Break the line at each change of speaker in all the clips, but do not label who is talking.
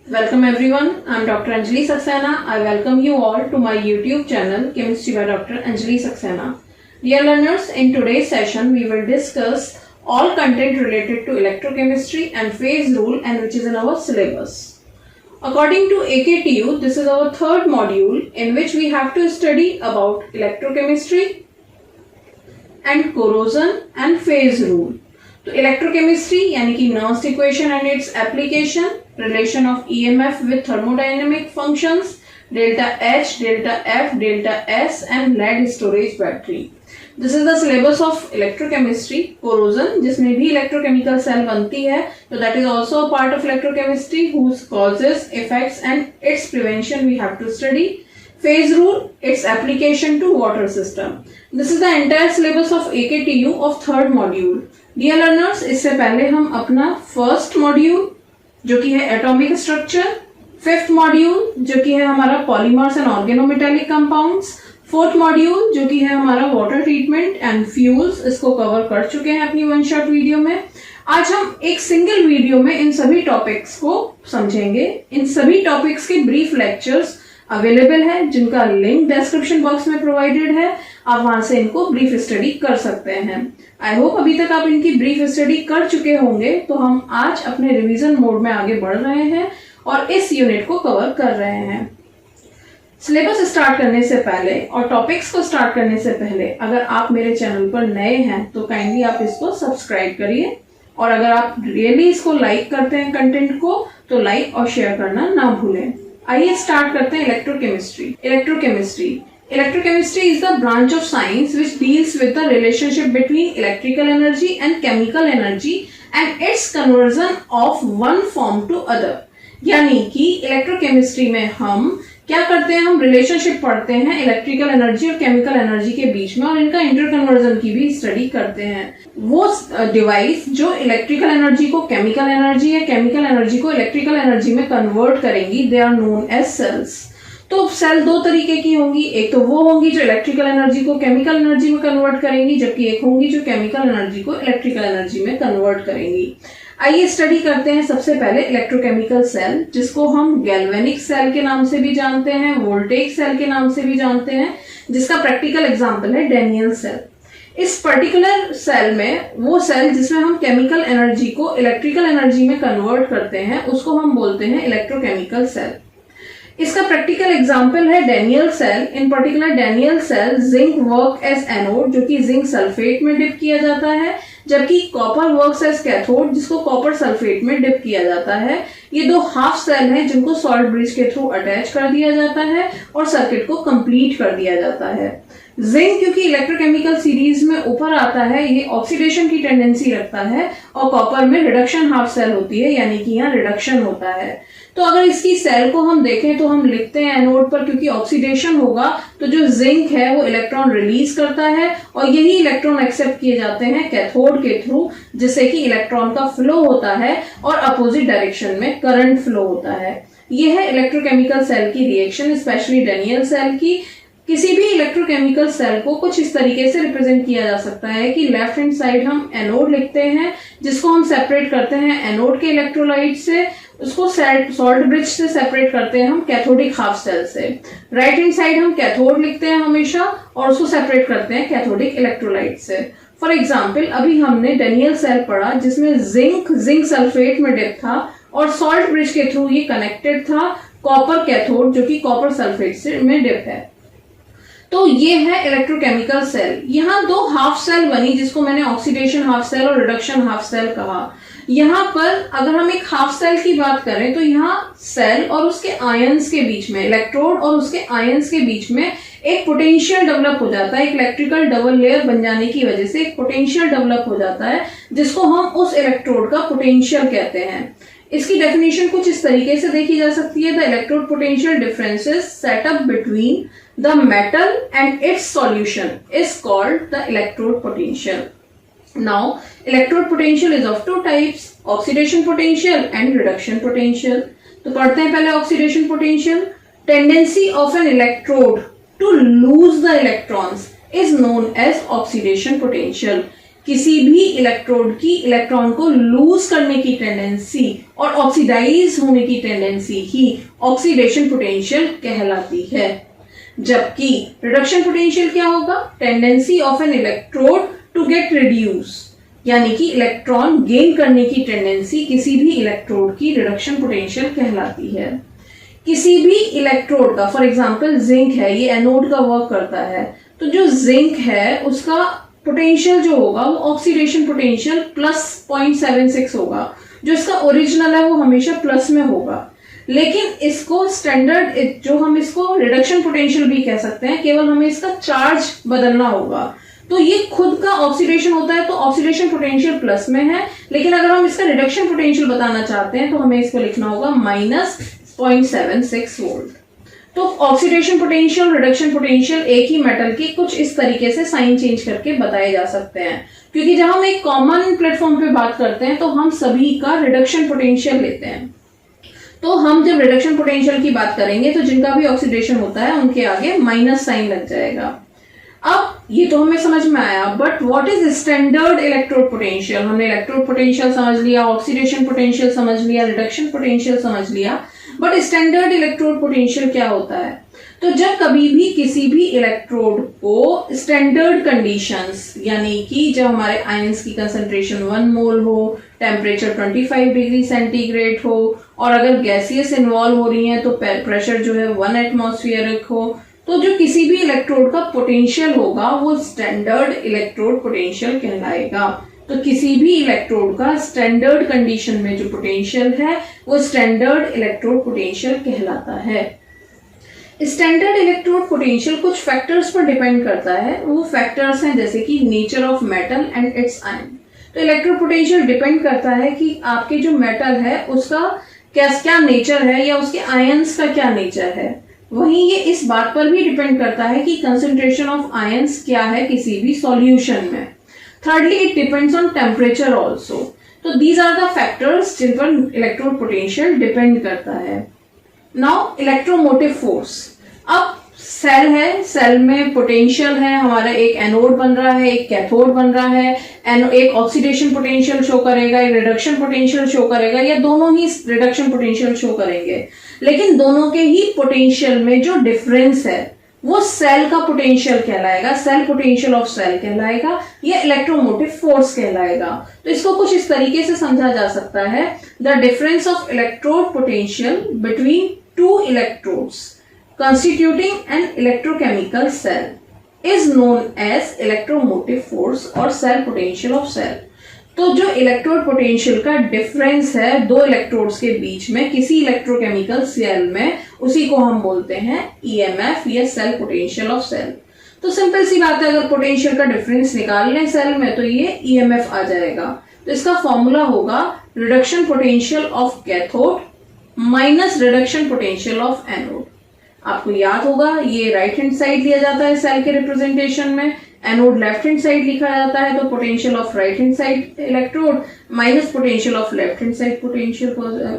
Welcome everyone, I am Dr. Anjali Saxena. I welcome you all to my YouTube channel Chemistry by Dr. Anjali Saxena. Dear learners, in today's session we will discuss all content related to electrochemistry and phase rule and which is in our syllabus. According to AKTU, this is our third module in which we have to study about electrochemistry and corrosion and phase rule. तो electrochemistry यानी कि Nernst equation and its application, relation of EMF with thermodynamic functions, delta H, delta F, delta S and lead storage battery. This is the syllabus of electrochemistry. Corrosion जिसमें भी electrochemical cell बनती है, तो that is also a part of electrochemistry whose causes, effects and its prevention we have to study. Phase rule, its application to water system. This is the entire syllabus of AKTU of third module. Dear learners, इससे पहले हम अपना first module जो कि है atomic structure, fifth module जो कि है हमारा polymers and organometallic compounds, fourth module जो कि है हमारा वाटर ट्रीटमेंट एंड फ्यूल्स, इसको कवर कर चुके हैं अपनी वन शॉट वीडियो में. आज हम एक सिंगल वीडियो में इन सभी टॉपिक्स को समझेंगे. इन सभी टॉपिक्स के ब्रीफ लेक्चर्स अवेलेबल है जिनका लिंक डिस्क्रिप्शन बॉक्स में प्रोवाइडेड है. आप वहां से इनको ब्रीफ स्टडी कर सकते हैं. आई होप अभी तक आप इनकी ब्रीफ स्टडी कर चुके होंगे. तो हम आज अपने रिवीजन मोड में आगे बढ़ रहे हैं और इस यूनिट को कवर कर रहे हैं. सिलेबस स्टार्ट करने से पहले और टॉपिक्स को स्टार्ट करने से पहले अगर आप मेरे चैनल पर नए हैं तो काइंडली आप इसको सब्सक्राइब करिए, और अगर आप रियली इसको लाइक करते हैं कंटेंट को तो लाइक और शेयर करना ना भूलें. आइए स्टार्ट करते हैं electrochemistry. Electrochemistry is the branch of science which deals with the relationship between electrical energy and chemical energy and its conversion of one form to other. यानी कि इलेक्ट्रोकेमिस्ट्री में हम क्या करते हैं, हम रिलेशनशिप पढ़ते हैं इलेक्ट्रिकल एनर्जी और केमिकल एनर्जी के बीच में और इनका इंटरकन्वर्जन की भी स्टडी करते हैं. वो डिवाइस जो इलेक्ट्रिकल एनर्जी को केमिकल एनर्जी या केमिकल एनर्जी को इलेक्ट्रिकल एनर्जी में कन्वर्ट करेंगी, they are known as cells. तो सेल दो तरीके की होंगी. एक तो वो होंगी जो इलेक्ट्रिकल एनर्जी को केमिकल एनर्जी में कन्वर्ट करेंगी, जबकि एक होंगी जो केमिकल एनर्जी को इलेक्ट्रिकल एनर्जी में कन्वर्ट करेंगी. आइए स्टडी करते हैं सबसे पहले इलेक्ट्रोकेमिकल सेल, जिसको हम गैल्वेनिक सेल के नाम से भी जानते हैं, वोल्टेइक सेल के नाम से भी जानते हैं, जिसका प्रैक्टिकल एग्जांपल है डैनियल सेल. इस पर्टिकुलर सेल में वो सेल जिसमें हम केमिकल एनर्जी को इलेक्ट्रिकल एनर्जी में कन्वर्ट करते हैं उसको हम बोलते हैं इलेक्ट्रोकेमिकल सेल. इसका प्रैक्टिकल एग्जांपल है Daniell cell. In particular Daniell cell zinc work as anode, जो कि जिंक सल्फेट में डिप किया जाता है, जबकि कॉपर वर्क्स एज कैथोड, जिसको कॉपर सल्फेट में डिप किया जाता है. ये दो हाफ सेल हैं जिनको सॉल्ट ब्रिज के थ्रू अटैच कर दिया जाता है और सर्किट को कंप्लीट कर दिया जाता है. जिंक क्योंकि इलेक्ट्रोकेमिकल सीरीज में ऊपर आता है, ये ऑक्सीडेशन की टेंडेंसी रखता है, और कॉपर में रिडक्शन हाफ सेल होती है, यानी कि यहाँ रिडक्शन होता है. तो अगर इसकी सेल को हम देखें तो हम लिखते हैं एनोड पर, क्योंकि ऑक्सीडेशन होगा तो जो जिंक है वो इलेक्ट्रॉन रिलीज करता है और यही इलेक्ट्रॉन एक्सेप्ट किए जाते हैं कैथोड के थ्रू, जिससे कि इलेक्ट्रॉन का फ्लो होता है और अपोजिट डायरेक्शन में करंट फ्लो होता है. यह है इलेक्ट्रोकेमिकल सेल की रिएक्शन, स्पेशली डैनियल सेल की. किसी भी इलेक्ट्रोकेमिकल सेल को कुछ इस तरीके से रिप्रेजेंट किया जा सकता है कि लेफ्ट हैंड साइड हम एनोड लिखते हैं, जिसको हम सेपरेट करते हैं एनोड के इलेक्ट्रोलाइट से, उसको सॉल्ट ब्रिज से सेपरेट करते हैं हम कैथोडिक हाफ सेल से. राइट हैंड साइड हम कैथोड लिखते हैं हमेशा और उसको सेपरेट करते हैं कैथोडिक इलेक्ट्रोलाइट से. फॉर एग्जाम्पल अभी हमने डैनियल सेल पढ़ा जिसमें जिंक सल्फेट में डिप था और सॉल्ट ब्रिज के थ्रू ये कनेक्टेड था कॉपर कैथोड, जो कि कॉपर सल्फेट से में डिप है. तो ये है इलेक्ट्रोकेमिकल सेल. यहाँ दो हाफ सेल बनी जिसको मैंने ऑक्सीडेशन हाफ सेल और रिडक्शन हाफ सेल कहा. यहाँ पर अगर हम एक हाफ सेल की बात करें तो यहाँ सेल और उसके आयंस के बीच में, इलेक्ट्रोड और उसके आयंस के बीच में एक पोटेंशियल डेवलप हो जाता है. एक इलेक्ट्रिकल डबल लेयर बन जाने की वजह से एक पोटेंशियल डेवलप हो जाता है, जिसको हम उस इलेक्ट्रोड का पोटेंशियल कहते हैं. इसकी डेफिनेशन कुछ इस तरीके से देखी जा सकती है. The electrode potential differences set up between the metal and its solution is called the electrode potential. Now, electrode potential is of two types, oxidation potential and reduction potential. तो पढ़ते हैं पहले oxidation potential. Tendency of an electrode to lose the electrons is known as oxidation potential. किसी भी electrode की electron को loose करने की टेंडेंसी और ऑक्सीडाइज होने की टेंडेंसी ही ऑक्सीडेशन पोटेंशियल कहलाती है। जबकि रिडक्शन पोटेंशियल क्या होगा? Tendency of an electrode to get reduce, यानी कि इलेक्ट्रॉन गेन करने की टेंडेंसी किसी भी इलेक्ट्रोड की रिडक्शन पोटेंशियल कहलाती है। किसी भी इलेक्ट्रोड का, फॉर एग्जांपल जिंक है, ये एनोड का वर्क करता है, तो जो जिंक है उसका पोटेंशियल जो होगा वो ऑक्सीडेशन पोटेंशियल प्लस 0.76 होगा। जो इसका ओरिजिनल है वो हमेशा प्लस में होगा, लेकिन इसको स्टैंडर्ड, जो हम इसको रिडक्शन पोटेंशियल भी कह सकते हैं, केवल हमें इसका चार्ज बदलना होगा। तो ये खुद का ऑक्सीडेशन होता है तो ऑक्सीडेशन पोटेंशियल प्लस में है, लेकिन अगर हम इसका रिडक्शन पोटेंशियल बताना चाहते हैं तो हमें इसको लिखना होगा माइनस 0.76 वोल्ट। तो ऑक्सीडेशन पोटेंशियल, रिडक्शन पोटेंशियल एक ही मेटल के कुछ इस तरीके से साइन चेंज करके बताए जा सकते हैं, क्योंकि जब हम एक कॉमन प्लेटफॉर्म पे बात करते हैं तो हम सभी का रिडक्शन पोटेंशियल लेते हैं। तो हम जब रिडक्शन पोटेंशियल की बात करेंगे तो जिनका भी ऑक्सीडेशन होता है उनके आगे माइनस साइन लग जाएगा। अब ये तो हमें समझ में आया, but what is standard electrode potential? हमने इलेक्ट्रोड पोटेंशियल समझ लिया, ऑक्सीडेशन पोटेंशियल समझ लिया, रिडक्शन पोटेंशियल समझ लिया, बट स्टैंडर्ड इलेक्ट्रोड पोटेंशियल क्या होता है? तो जब कभी भी किसी भी इलेक्ट्रोड को स्टैंडर्ड कंडीशंस, यानी कि जब हमारे आयंस की कंसंट्रेशन 1 मोल हो, टेम्परेचर 25 डिग्री सेंटीग्रेड हो, और अगर गैसियस इन्वॉल्व हो रही है तो प्रेशर जो है 1 एटमॉस्फेरिक हो, तो जो किसी भी इलेक्ट्रोड का पोटेंशियल होगा वो स्टैंडर्ड इलेक्ट्रोड पोटेंशियल कहलाएगा। तो किसी भी इलेक्ट्रोड का स्टैंडर्ड कंडीशन में जो पोटेंशियल है वो स्टैंडर्ड इलेक्ट्रोड पोटेंशियल कहलाता है। स्टैंडर्ड इलेक्ट्रोड पोटेंशियल कुछ फैक्टर्स पर डिपेंड करता है। वो फैक्टर्स हैं जैसे कि nature of metal and it's ion. तो इलेक्ट्रोड पोटेंशियल डिपेंड करता है कि आपके जो मेटल है उसका क्या नेचर है या उसके आयंस का क्या नेचर है। वहीं ये इस बात पर भी डिपेंड करता है कि कंसंट्रेशन ऑफ आयंस क्या है किसी भी सॉल्यूशन में। Thirdly it depends on temperature also. तो दीज आर द फैक्टर्स जिन पर इलेक्ट्रोड पोटेंशियल डिपेंड करता है। Now electromotive force. अब सेल है, सेल में पोटेंशियल है, हमारा एक एनोड बन रहा है, एक कैथोड बन रहा है, एक ऑक्सीडेशन पोटेंशियल शो करेगा, एक रिडक्शन पोटेंशियल शो करेगा, या दोनों ही रिडक्शन पोटेंशियल शो करेंगे, लेकिन दोनों के ही पोटेंशियल में जो डिफरेंस है वो सेल का पोटेंशियल कहलाएगा, सेल पोटेंशियल ऑफ सेल कहलाएगा, या इलेक्ट्रोमोटिव फोर्स कहलाएगा। तो इसको कुछ इस तरीके से समझा जा सकता है, the difference of electrode potential between two electrodes constituting an electrochemical cell is known as electromotive force और cell potential of cell। तो जो इलेक्ट्रोड पोटेंशियल का डिफरेंस है दो इलेक्ट्रोड्स के बीच में किसी इलेक्ट्रोकेमिकल सेल में, उसी को हम बोलते हैं ईएमएफ या सेल पोटेंशियल ऑफ सेल। तो सिंपल सी बात है, अगर पोटेंशियल का डिफरेंस निकाल लें सेल में तो ये ईएमएफ आ जाएगा। तो इसका फॉर्मूला होगा reduction potential of cathode minus reduction potential of anode. आपको याद होगा ये राइट हैंड साइड लिया जाता है सेल के रिप्रेजेंटेशन में, एनोड लेफ्ट हैंड साइड लिखा जाता है, तो potential of right hand side electrode minus potential of left hand side potential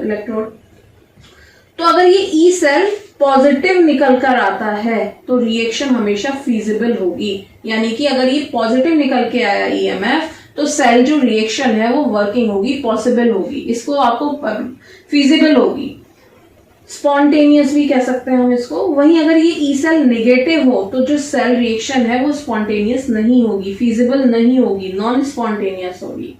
electrode. तो अगर ये ई सेल पॉजिटिव निकल कर आता है तो रिएक्शन हमेशा फीजिबल होगी, यानी कि अगर ये पॉजिटिव निकल के आया ईएमएफ तो सेल जो रिएक्शन है वो वर्किंग होगी, पॉसिबल होगी, इसको आपको फीजिबल होगी, स्पॉन्टेनियस भी कह सकते हैं हम इसको। वहीं अगर ये ई सेल निगेटिव हो तो जो सेल रिएक्शन है वो स्पॉन्टेनियस नहीं होगी, फीजिबल नहीं होगी, नॉन स्पॉन्टेनियस होगी।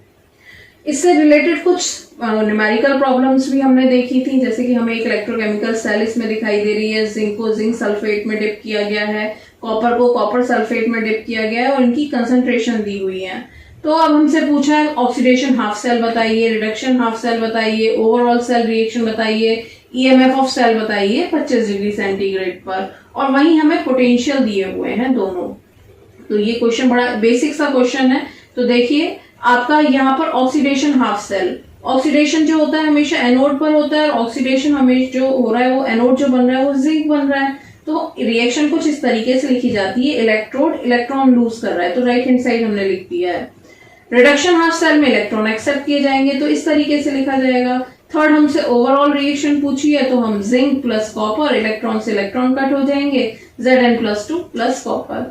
इससे रिलेटेड कुछ न्यूमेरिकल प्रॉब्लम्स भी हमने देखी थी, जैसे कि हमें एक इलेक्ट्रोकेमिकल सेल इसमें दिखाई दे रही है, जिंक को जिंक सल्फेट में डिप किया गया है, कॉपर को कॉपर सल्फेट में डिप किया गया है और इनकी कंसंट्रेशन दी हुई है। तो अब हमसे पूछा है ऑक्सीडेशन हाफ सेल बताइए, रिडक्शन हाफ सेल बताइए, ओवरऑल सेल रिएक्शन बताइए, ईएमएफ ऑफ सेल बताइए 25 डिग्री सेंटीग्रेड पर, और वहीं हमें पोटेंशियल दिए हुए हैं दोनों। तो ये क्वेश्चन बड़ा बेसिक सा क्वेश्चन है। तो देखिए आपका यहाँ पर ऑक्सीडेशन हाफ सेल, ऑक्सीडेशन जो होता है हमेशा एनोड पर होता है, और ऑक्सीडेशन हमेशा जो हो रहा है वो एनोड जो बन रहा है वो जिंक बन रहा है। तो रिएक्शन कुछ इस तरीके से लिखी जाती है, इलेक्ट्रोड इलेक्ट्रॉन लूज कर रहा है तो राइट हैंड साइड हमने लिख दिया है। रिडक्शन हाफ सेल में इलेक्ट्रॉन एक्सेप्ट किए जाएंगे तो इस तरीके से लिखा जाएगा। थर्ड हमसे ओवरऑल रिएक्शन पूछी है तो हम जिंक प्लस कॉपर, इलेक्ट्रॉन से इलेक्ट्रॉन कट हो जाएंगे, Zn+2 प्लस कॉपर।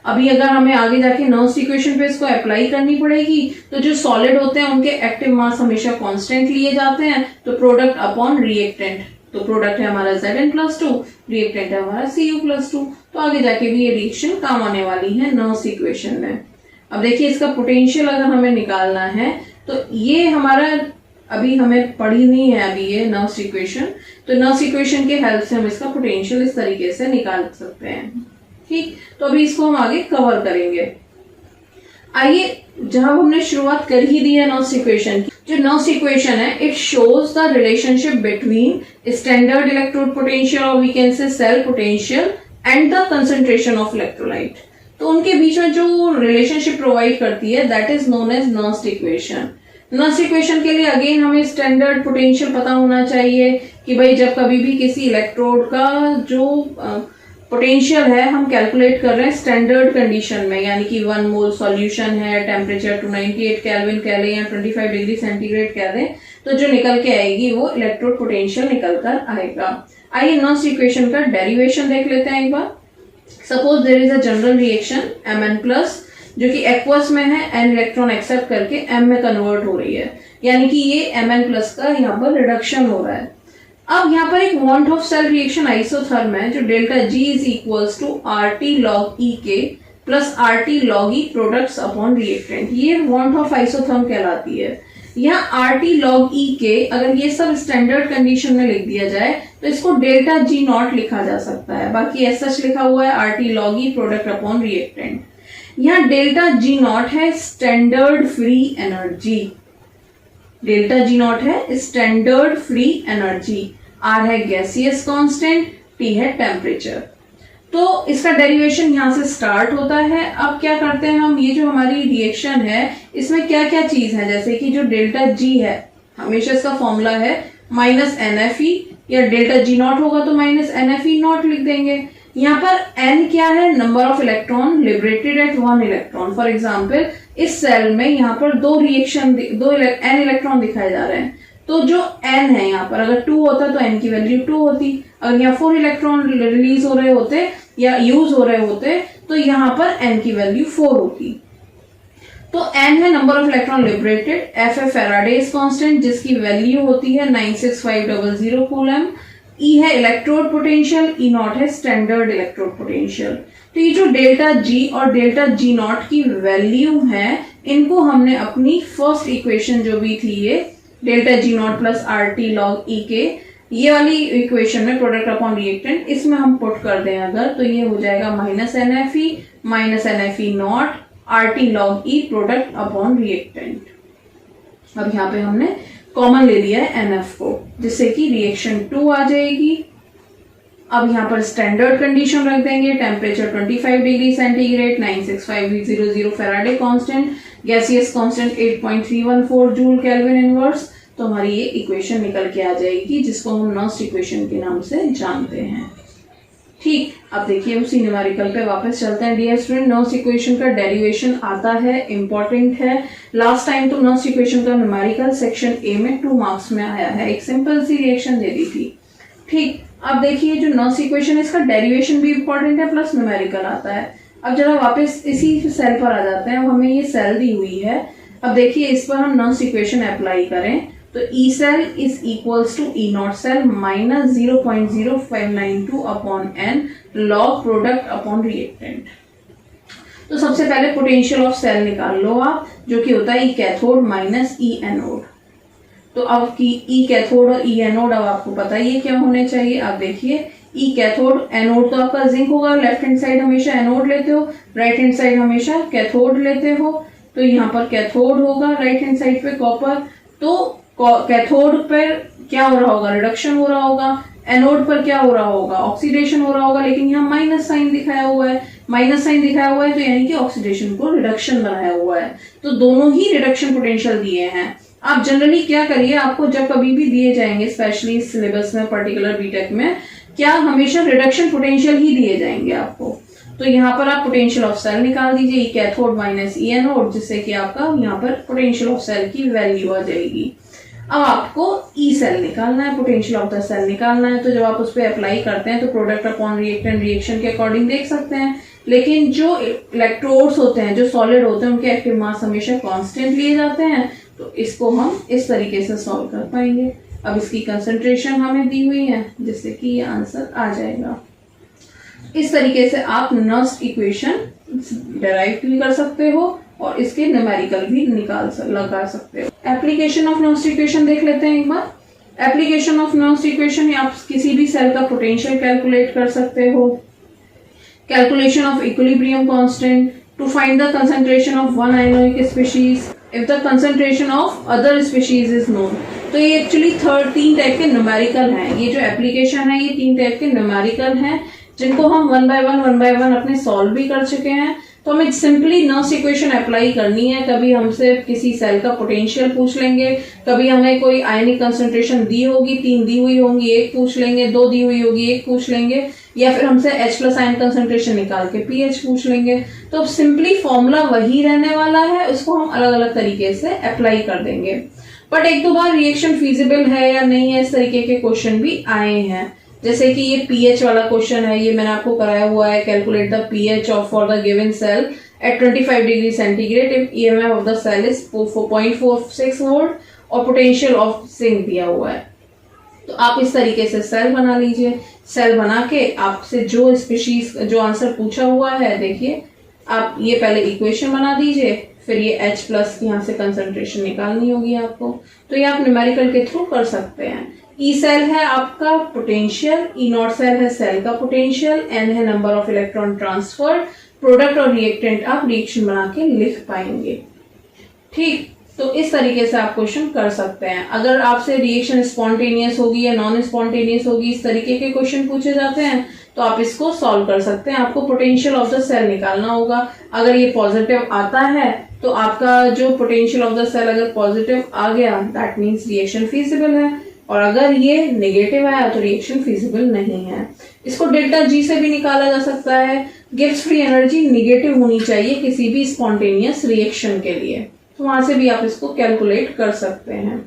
अभी अगर हमें आगे जाके नर्व्स इक्वेशन पे इसको अप्लाई करनी पड़ेगी तो जो सॉलिड होते हैं उनके एक्टिव मास हमेशा कांस्टेंट लिए जाते हैं, तो प्रोडक्ट अपॉन रिएक्टेंट, तो प्रोडक्ट है हमारा Zn+2, रिएक्टेंट है हमारा Cu+2। तो आगे जाके भी ये रिएक्शन काम आने वाली है नर्व्स इक्वेशन में। अब देखिए इसका पोटेंशियल अगर हमें निकालना है तो ये हमारा अभी हमें पढ़ी नहीं है अभी ये नर्व्स इक्वेशन, तो नर्व्स इक्वेशन के हेल्प से हम इसका पोटेंशियल इस तरीके से निकाल सकते हैं। ठीक, तो अभी इसको हम आगे कवर करेंगे। आइए, जहां हमने शुरुआत कर ही दी है नर्व्स इक्वेशन की, जो नर्व्स इक्वेशन है it shows the relationship between standard electrode potential और we can say cell potential and the concentration of electrolyte. तो उनके बीच में जो रिलेशनशिप प्रोवाइड करती है that is known as Nernst equation. Nernst equation के लिए अगेन हमें स्टैंडर्ड पोटेंशियल पता होना चाहिए कि भाई जब कभी भी किसी इलेक्ट्रोड का जो पोटेंशियल है हम कैलकुलेट कर रहे हैं स्टैंडर्ड कंडीशन में, यानी कि 1 मोल सॉल्यूशन है, टेम्परेचर 298 केल्विन कह लें या 25 डिग्री सेंटीग्रेड कह दें, तो जो निकल के आएगी वो इलेक्ट्रोड पोटेंशियल निकल कर आएगा। आइए नर्व्स इक्वेशन का डेरिवेशन देख लेते हैं एक बार। Suppose there is a general reaction Mn+, जो कि एक्वस में है, n इलेक्ट्रॉन एक्सेप्ट करके m में कन्वर्ट हो रही है, यानी कि ये Mn+ का यहाँ पर रिडक्शन हो रहा है। अब यहाँ पर एक van't Hoff cell reaction isotherm है जो delta G is equals to RT log EK plus RT log E products upon reactant, ये वॉन्ट ऑफ आइसोथर्म कहलाती है। यहाँ RT log EK अगर ये सब स्टैंडर्ड कंडीशन में लिख दिया जाए तो इसको डेल्टा G नॉट लिखा जा सकता है, बाकी ऐसा लिखा हुआ है RT log E product upon reactant. यहाँ डेल्टा G नॉट है standard free energy, delta G not है स्टैंडर्ड फ्री एनर्जी, R है गैसियस कांस्टेंट, T है टेम्परेचर। तो इसका डेरिवेशन यहां से स्टार्ट होता है। अब क्या करते हैं हम, ये जो हमारी रिएक्शन है इसमें क्या क्या चीज है, जैसे कि जो डेल्टा G है हमेशा इसका फॉर्मूला है -NFE, या डेल्टा G नॉट होगा तो -NFE नॉट लिख देंगे। यहाँ पर N क्या है, number of electron liberated at 1 electron. For example इस सेल में यहाँ पर दो N इलेक्ट्रॉन दिखाए जा रहे हैं, तो जो N है यहाँ पर अगर 2 होता तो N की वैल्यू 2 होती, अगर यहाँ 4 इलेक्ट्रॉन रिलीज हो रहे होते या यूज हो रहे होते तो यहाँ पर N की वैल्यू 4 होती। तो N है number of electron liberated, F है फैराडेज कांस्टेंट जिसकी वैल्यू होती है 96500 कूलम, E है इलेक्ट्रोड पोटेंशियल, E नॉट है स्टैंडर्ड इलेक्ट्रोड पोटेंशियल। तो ये जो डेल्टा G और डेल्टा G नॉट की वैल्यू है इनको हमने अपनी फर्स्ट इक्वेशन जो भी थी ये delta G not plus RT log EK, ये वाली इक्वेशन में प्रोडक्ट अपॉन रिएक्टेंट, इसमें हम पुट कर दें अगर तो ये हो जाएगा -NFE not RT log E product upon reactant. अब यहाँ पे हमने कॉमन ले लिया है NF को, जिससे कि रिएक्शन 2 आ जाएगी। अब यहाँ पर स्टैंडर्ड कंडीशन रख देंगे, temperature 25 degree centigrade, 96500 Faraday constant, gaseous constant 8.314 joule kelvin inverse. तो हमारी ये इक्वेशन निकल के आ जाएगी जिसको हम नर्व्स इक्वेशन के नाम से जानते हैं। ठीक, अब देखिए उसी न्यूमेरिकल पे वापस चलते हैं। डियर स्टूडेंट, नर्व्स इक्वेशन का डेरिवेशन आता है, इंपॉर्टेंट है। लास्ट टाइम तो नर्व्स इक्वेशन का न्यूमेरिकल सेक्शन ए में 2 मार्क्स में आया है, एक सिंपल सी रिएक्शन दे दी थी। ठीक, अब देखिए जो नर्व्स इक्वेशन इसका डेरिवेशन भी इंपॉर्टेंट है प्लस न्यूमेरिकल आता है। अब जरा वापस इसी सेल पर आ जाते हैं। हमें ये सेल दी हुई है, अब देखिए इस पर हम नर्व्स इक्वेशन अप्लाई करें तो E cell is equals to E nought cell minus 0.0592 upon N log product upon reactant. तो सबसे पहले पोटेंशियल ऑफ सेल निकाल लो आप, जो कि होता है E cathode minus E anode. तो अब की E कैथोड और E एनोड अब आपको पता ही है क्या होने चाहिए। अब देखिए E कैथोड, एनोड तो आपका जिंक होगा, लेफ्ट हैंड साइड हमेशा एनोड लेते हो, राइट हैंड साइड हमेशा कैथोड लेते हो। तो यहाँ पर कैथोड होगा, राइट हैंड साइड पे कॉपर। तो कैथोड पर क्या हो रहा होगा, रिडक्शन हो रहा होगा, एनोड पर क्या हो रहा होगा, ऑक्सीडेशन हो रहा होगा। लेकिन यहाँ माइनस साइन दिखाया हुआ है, माइनस साइन दिखाया हुआ है तो यानी कि ऑक्सीडेशन को रिडक्शन बनाया हुआ है। तो दोनों ही रिडक्शन पोटेंशियल दिए हैं। आप जनरली क्या करिए, आपको जब कभी भी दिए जाएंगे स्पेशली सिलेबस में, पर्टिकुलर बीटेक में, क्या हमेशा रिडक्शन पोटेंशियल ही दिए जाएंगे आपको। तो यहाँ पर आप पोटेंशियल ऑफ सेल निकाल दीजिए, E cathode minus E anode, जिससे कि आपका यहाँ पर पोटेंशियल ऑफ सेल की वैल्यू आ जाएगी। अब आपको E सेल निकालना है, पोटेंशियल ऑफ द सेल निकालना है। तो जब आप उस पर अप्लाई करते हैं तो प्रोडक्ट अपॉन रिएक्टेंट रिएक्शन के अकॉर्डिंग देख सकते हैं लेकिन जो इलेक्ट्रोड्स होते हैं, जो सॉलिड होते हैं, उनके एक्टिव मास हमेशा कांस्टेंट लिए जाते हैं। तो इसको हम इस तरीके से सॉल्व कर पाएंगे। अब इसकी कंसंट्रेशन हमें दी हुई है, जिससे कि ये आंसर आ जाएगा। इस तरीके से आप नस्ट इक्वेशन डेराइव भी कर सकते हो और इसके न्यूमेरिकल भी लगा सकते हो। एप्लीकेशन ऑफ नस्ट इक्वेशन देख लेते हैं एक बार। एप्लीकेशन ऑफ नस्ट इक्वेशन, आप किसी भी सेल का पोटेंशियल कैलकुलेट कर सकते हो। Calculation of equilibrium constant to find the concentration of one ionic species if the concentration of other species is known. तो ये एक्चुअली तीन टाइप के न्यूमेरिकल हैं। ये जो एप्लीकेशन है ये 3 टाइप के न्यूमेरिकल हैं, जिनको हम वन बाय वन अपने सॉल्व भी कर चुके हैं। तो हमें सिंपली नस्ट इक्वेशन अप्लाई करनी है। कभी हमसे किसी सेल का पोटेंशियल पूछ लेंगे, कभी हमें कोई आयनिक कंसंट्रेशन दी होगी, 3 दी हुई होंगी, 1 पूछ लेंगे, 2 दी हुई होगी, 1 पूछ लेंगे, या फिर हमसे H+ आयन कंसंट्रेशन निकाल के pH पूछ लेंगे। तो अब सिंपली फॉर्मूला वही रहने वाला है, उसको हम अलग अलग तरीके से अप्लाई कर देंगे। बट एक दो बार रिएक्शन फीजिबल है या नहीं है, इस तरीके के क्वेश्चन भी आए हैं। जैसे कि ये pH वाला क्वेश्चन है, ये मैंने आपको कराया हुआ है। Calculate the pH of for the given cell at 25 degree centigrade if EMF of the cell is 4.46 volt और पोटेंशियल ऑफ जिंक दिया हुआ है। तो आप इस तरीके से सेल बना लीजिए। सेल बना के आपसे जो स्पीशीज जो आंसर पूछा हुआ है, देखिए आप ये पहले इक्वेशन बना दीजिए, फिर ये H+ यहाँ से कंसंट्रेशन निकालनी होगी आपको। तो ये आप न्यूमेरिकल के थ्रू कर सकते हैं। E सेल है आपका पोटेंशियल, E0 सेल है सेल का पोटेंशियल, N है number of electron transfer, product और रिएक्टेंट आप रिएक्शन बना के लिख पाएंगे। ठीक, तो इस तरीके से आप क्वेश्चन कर सकते हैं। अगर आपसे रिएक्शन स्पॉन्टेनियस होगी या नॉन स्पॉन्टेनियस होगी, इस तरीके के क्वेश्चन पूछे जाते हैं, तो आप इसको सॉल्व कर सकते हैं। आपको पोटेंशियल ऑफ द सेल निकालना होगा। अगर ये पॉजिटिव आता है तो आपका जो पोटेंशियल ऑफ द सेल अगर पॉजिटिव आ गया, दैट मीन्स रिएक्शन फीजिबल है, और अगर ये नेगेटिव आया तो रिएक्शन फीजिबल नहीं है। इसको डेल्टा G से भी निकाला जा सकता है। गिब्स फ्री एनर्जी नेगेटिव होनी चाहिए किसी भी स्पॉन्टेनियस रिएक्शन के लिए, तो वहां से भी आप इसको कैलकुलेट कर सकते हैं।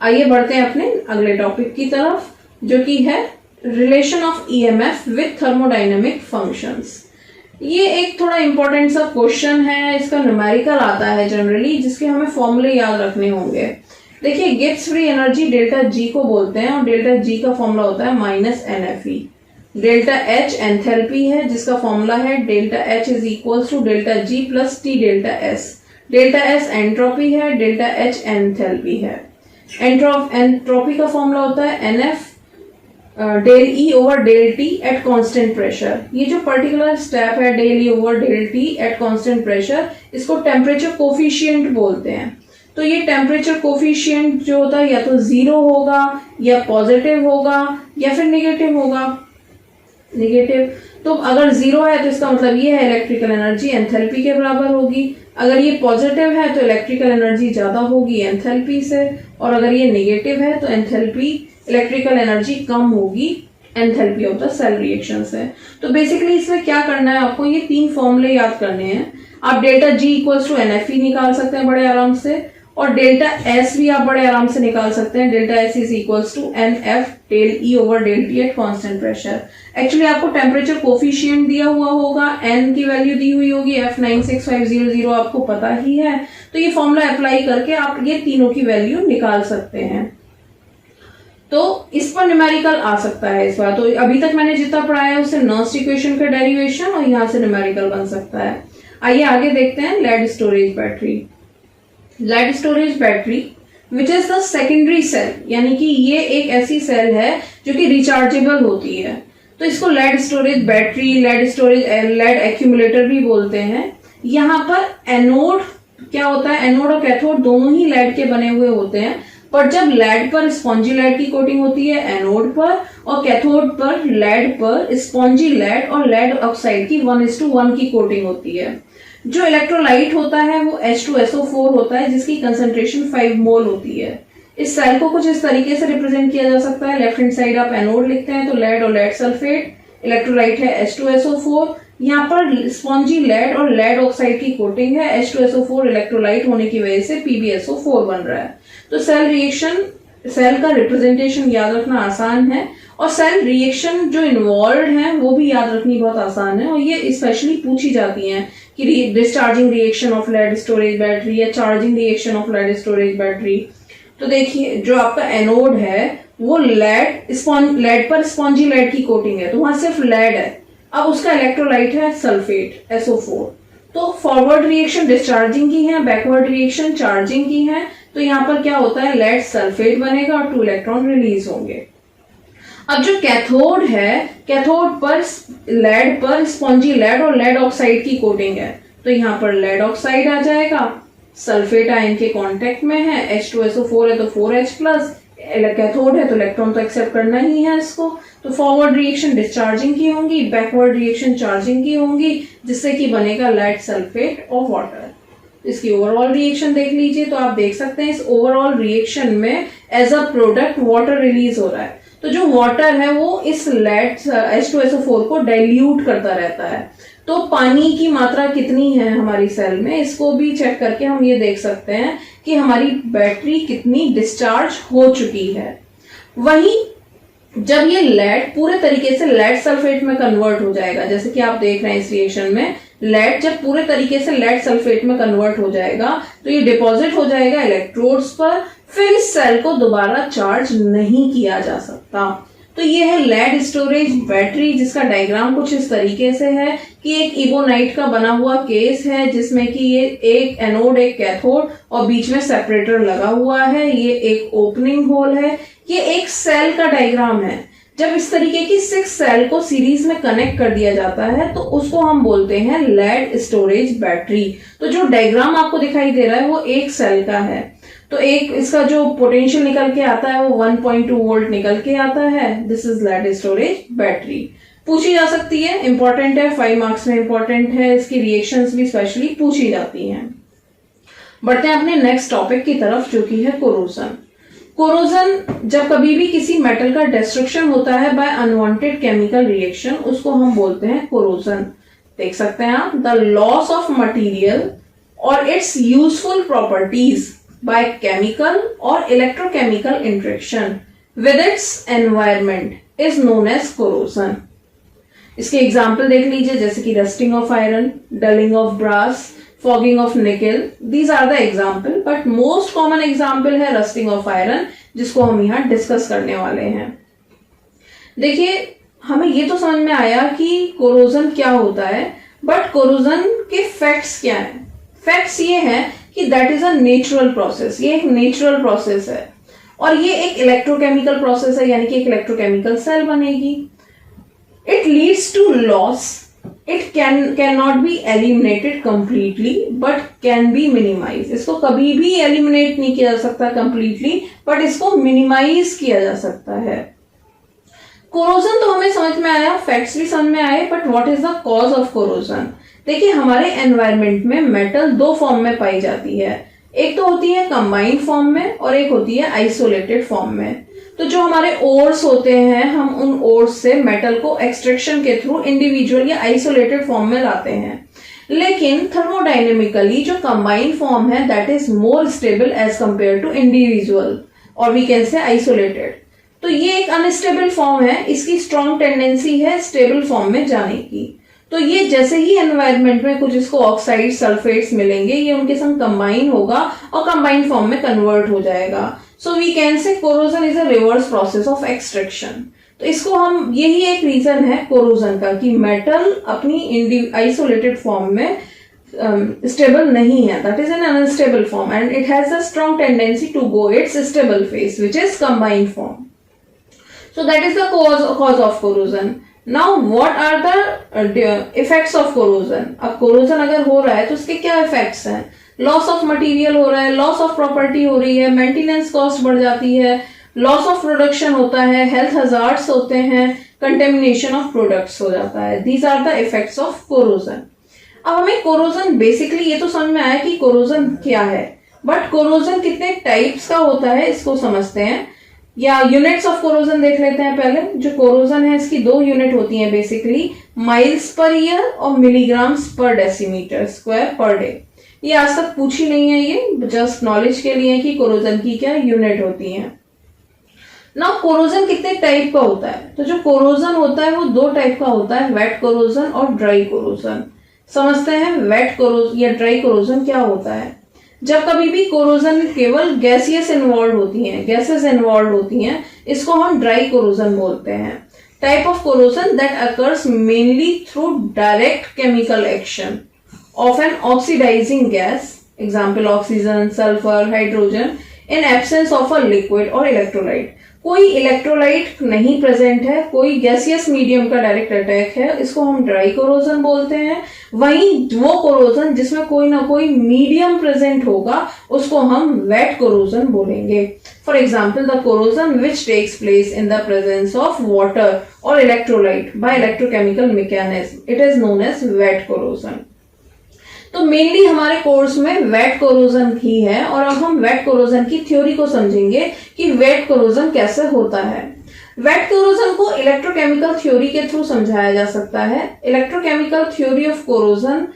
आइए बढ़ते हैं अपने अगले टॉपिक की तरफ, जो कि है relation of EMF with thermodynamic functions. ये एक थोड़ा इंपॉर्टेंट सा क्वेश्चन है। इसका न्यूमेरिकल आता है जनरली, जिसके हमें फॉर्मूले याद रखने होंगे। देखिए, Gibbs free energy delta G को बोलते हैं, और डेल्टा G का फॉर्मूला होता है -NFE। डेल्टा H एंथैल्पी है, जिसका फॉर्मूला है delta H is equal to delta G plus T delta S। Delta S entropy है, डेल्टा H एंथैल्पी है। एंट्रोपी का फॉर्मूला होता है NF del E over del T at constant pressure. ये जो पर्टिकुलर स्टेप है del E over del T at constant pressure, इसको temperature coefficient बोलते हैं। तो ये टेम्परेचर कोफिशिएंट जो होता है या तो 0 होगा, या पॉजिटिव होगा, या फिर नेगेटिव होगा। नेगेटिव, तो अगर 0 है तो इसका मतलब ये है इलेक्ट्रिकल एनर्जी एंथैल्पी के बराबर होगी। अगर ये पॉजिटिव है तो इलेक्ट्रिकल एनर्जी ज्यादा होगी एंथैल्पी से, और अगर ये नेगेटिव है तो एंथैल्पी इलेक्ट्रिकल एनर्जी कम होगी enthalpy of the cell reaction से। तो बेसिकली इसमें क्या करना है, आपको ये 3 फॉर्मूले याद करने हैं। आप delta G equals to NFE निकाल सकते हैं बड़े आराम से, और डेल्टा S भी आप बड़े आराम से निकाल सकते हैं। Delta S is equals to NF del E over del T at constant pressure. Actually आपको टेम्परेचर कोफिशिएंट दिया हुआ होगा, N की वैल्यू दी हुई होगी, F96500 आपको पता ही है। तो ये फॉर्मूला अप्लाई करके आप ये तीनों की वैल्यू निकाल सकते हैं। तो इस पर न्यूमेरिकल आ सकता है इस बार। तो अभी तक मैंने जितना पढ़ाया है उससे नस्ट इक्वेशन का डेरिवेशन, और यहाँ से न्यूमेरिकल बन सकता है। आइए आगे देखते हैं lead storage battery. Lead storage battery which is the secondary cell, यानी कि ये एक ऐसी सेल है जो कि रिचार्जेबल होती है। तो इसको lead storage battery, lead accumulator भी बोलते हैं। यहाँ पर एनोड क्या होता है, एनोड और कैथोड दोनों ही लेड के बने हुए होते हैं। पर जब लेड पर स्पॉन्जी लेड की कोटिंग होती है एनोड पर, और कैथोड पर लेड पर स्पॉन्जी लेड और लेड ऑक्साइड की 1:1 की कोटिंग होती है। जो इलेक्ट्रोलाइट होता है वो H2SO4 होता है, जिसकी कंसंट्रेशन 5 मोल होती है। इस सेल को कुछ इस तरीके से रिप्रेजेंट किया जा सकता है। लेफ्ट हैंड साइड आप एनोड लिखते हैं तो लेड और लेड सल्फेट, इलेक्ट्रोलाइट है H2SO4। यहाँ पर स्पॉन्जी लेड और लेड ऑक्साइड की कोटिंग है। H2SO4 इलेक्ट्रोलाइट होने की वजह से PbSO4 बन रहा है। तो सेल रिएक्शन सेल का रिप्रेजेंटेशन याद रखना आसान है और सेल रिएक्शन जो इन्वॉल्व है वो भी याद रखनी बहुत आसान है और ये स्पेशली पूछी जाती हैं कि discharging reaction of lead storage battery या charging reaction of lead storage battery. तो देखिए जो आपका एनोड है वो लेड पर स्पॉन्जी लेड की कोटिंग है तो वहां सिर्फ लेड है। अब उसका इलेक्ट्रोलाइट है सल्फेट SO4। तो फॉरवर्ड रिएक्शन डिस्चार्जिंग की है, बैकवर्ड रिएक्शन चार्जिंग की है। तो यहाँ पर क्या होता है, लेड सल्फेट बनेगा और 2 इलेक्ट्रॉन रिलीज होंगे। अब जो कैथोड है, कैथोड पर लेड पर स्पॉन्जी लेड और लेड ऑक्साइड की कोटिंग है तो यहाँ पर लेड ऑक्साइड आ जाएगा, सल्फेट आयन के कांटेक्ट में है, H2SO4 है तो 4H प्लस, कैथोड है तो इलेक्ट्रॉन तो एक्सेप्ट करना ही है इसको। तो फॉरवर्ड रिएक्शन डिस्चार्जिंग की होंगी, बैकवर्ड रिएक्शन चार्जिंग की होंगी, जिससे कि बनेगा लेड सल्फेट और वाटर। इसकी ओवरऑल रिएक्शन देख लीजिए तो आप देख सकते हैं इस ओवरऑल रिएक्शन में as a product water release हो रहा है। तो जो वाटर है वो इस लेड H2SO4 को डाइल्यूट करता रहता है। तो पानी की मात्रा कितनी है हमारी सेल में, इसको भी चेक करके हम ये देख सकते हैं कि हमारी बैटरी कितनी डिस्चार्ज हो चुकी है। वहीं जब ये लेड पूरे तरीके से लेड सल्फेट में कन्वर्ट हो जाएगा, जैसे कि आप देख रहे हैं इस रिएक्शन में लेड जब पूरे तरीके से लेड सल्फेट में कन्वर्ट हो जाएगा तो ये डिपॉजिट हो जाएगा इलेक्ट्रोड्स पर, फिर इस सेल को दोबारा चार्ज नहीं किया जा सकता। तो ये है लेड स्टोरेज बैटरी, जिसका डायग्राम कुछ इस तरीके से है कि एक इबोनाइट का बना हुआ केस है जिसमें कि ये एक एनोड एक कैथोड और बीच में सेपरेटर लगा हुआ है, ये एक ओपनिंग होल है, ये एक सेल का डायग्राम है। जब इस तरीके की 6 सेल को सीरीज में कनेक्ट कर दिया जाता है तो उसको हम बोलते हैं लेड स्टोरेज बैटरी। तो जो डायग्राम आपको दिखाई दे रहा है वो एक सेल का है। तो एक इसका जो पोटेंशियल निकल के आता है वो 1.2 वोल्ट निकल के आता है। This is lead storage battery. पूछी जा सकती है, इंपॉर्टेंट है, 5 मार्क्स में इंपॉर्टेंट है, इसकी रिएक्शंस भी स्पेशली पूछी जाती हैं। बढ़ते हैं अपने नेक्स्ट टॉपिक की तरफ जो कि है कोरोजन। कोरोजन जब कभी भी किसी मेटल का डिस्ट्रक्शन होता है बाय अनवांटेड केमिकल रिएक्शन, उसको हम बोलते हैं कोरोजन। देख सकते हैं आप, द लॉस ऑफ मटेरियल और it's useful properties by chemical or electrochemical interaction with its environment is known as corrosion। इसके एग्जाम्पल देख लीजिए, जैसे कि rusting of iron, dulling of brass, fogging of nickel, these are the example, but most common example है rusting of iron, जिसको हम यहाँ discuss करने वाले हैं। देखिए हमें ये तो समझ में आया कि कोरोजन क्या होता है, बट कोरोजन के फैक्ट्स क्या है। फैक्ट्स ये है कि that is a natural process, ये एक नेचुरल प्रोसेस है और ये एक इलेक्ट्रोकेमिकल प्रोसेस है, यानी कि एक इलेक्ट्रोकेमिकल सेल बनेगी। It leads to loss, it cannot be eliminated completely but can be minimise. इसको कभी भी एलिमिनेट नहीं किया जा सकता कंप्लीटली, बट इसको मिनिमाइज किया जा सकता है। कोरोजन तो हमें समझ में आया, फैक्ट्स भी समझ में आए, but what is the cause of corrosion. देखिए हमारे एनवायरनमेंट में मेटल 2 फॉर्म में पाई जाती है, एक तो होती है कंबाइंड फॉर्म में और एक होती है आइसोलेटेड फॉर्म में। तो जो हमारे ओर्स होते हैं, हम उन ओर्स से मेटल को एक्सट्रैक्शन के थ्रू इंडिविजुअल या आइसोलेटेड फॉर्म में लाते हैं। लेकिन थर्मोडाइनेमिकली जो कंबाइंड फॉर्म है that is more stable as compare to individual और वी कैन से आइसोलेटेड। तो ये एक अनस्टेबल फॉर्म है, इसकी स्ट्रॉन्ग टेंडेंसी है स्टेबल फॉर्म में जाने की। तो ये जैसे ही एनवायरनमेंट में कुछ इसको ऑक्साइड सल्फेट्स मिलेंगे, ये उनके संग कंबाइन होगा और कंबाइंड फॉर्म में कन्वर्ट हो जाएगा। So we can say corrosion is a reverse process of extraction. तो इसको हम, यही एक रीजन है कोरोजन का कि मेटल अपनी आइसोलेटेड फॉर्म में स्टेबल नहीं है, that is an unstable form and it has a strong tendency to go its stable phase which is combined form. So that is the cause of corrosion. Now what are the effects of corrosion? अब corrosion अगर हो रहा है तो उसके क्या effects हैं? Loss of material हो रहा है, loss of property हो रही है, maintenance cost बढ़ जाती है, loss of production होता है, health hazards होते हैं, contamination of products हो जाता है। These are the effects of corrosion। अब हमें corrosion basically ये तो समझ में आया कि corrosion क्या है, but corrosion कितने types का होता है इसको समझते हैं, या यूनिट्स ऑफ कोरोजन देख लेते हैं पहले। जो कोरोजन है इसकी 2 यूनिट होती हैं बेसिकली, माइल्स पर ईयर और मिलीग्राम्स पर डेसीमीटर स्क्वायर पर डे। ये आज तक पूछी नहीं है, ये जस्ट नॉलेज के लिए कि कोरोजन की क्या यूनिट होती है। नाउ कोरोजन कितने टाइप का होता है? तो जो कोरोजन होता है वो दो टाइप का होता है, वेट कोरोजन और ड्राई कोरोजन। समझते हैं वेट कोरोजन या ड्राई कोरोजन क्या होता है। जब कभी भी कोरोजन केवल गैसियस इन्वॉल्व होती हैं, गैसेस इन्वॉल्व होती हैं, इसको हम ड्राई कोरोजन बोलते हैं। Type of corrosion that occurs mainly through direct chemical action of an oxidising gas, example oxygen, sulphur, hydrogen, in absence of a liquid और इलेक्ट्रोलाइट। कोई इलेक्ट्रोलाइट नहीं प्रेजेंट है, कोई गैसियस मीडियम का डायरेक्ट अटैक है, इसको हम ड्राई कोरोजन बोलते हैं। वहीं वो कोरोजन जिसमें कोई ना कोई मीडियम प्रेजेंट होगा उसको हम वेट कोरोजन बोलेंगे। For example the corrosion which takes place in the presence of water और electrolyte by electrochemical mechanism, it is known as wet corrosion. तो मेनली हमारे कोर्स में वेट कोरोजन ही है और अब हम वेट कोरोजन की थ्योरी को समझेंगे कि वेट कोरोजन कैसे होता है। वेट कोरोजन को इलेक्ट्रोकेमिकल थ्योरी के थ्रू समझाया जा सकता है। इलेक्ट्रोकेमिकल थ्योरी ऑफ कोरोजन,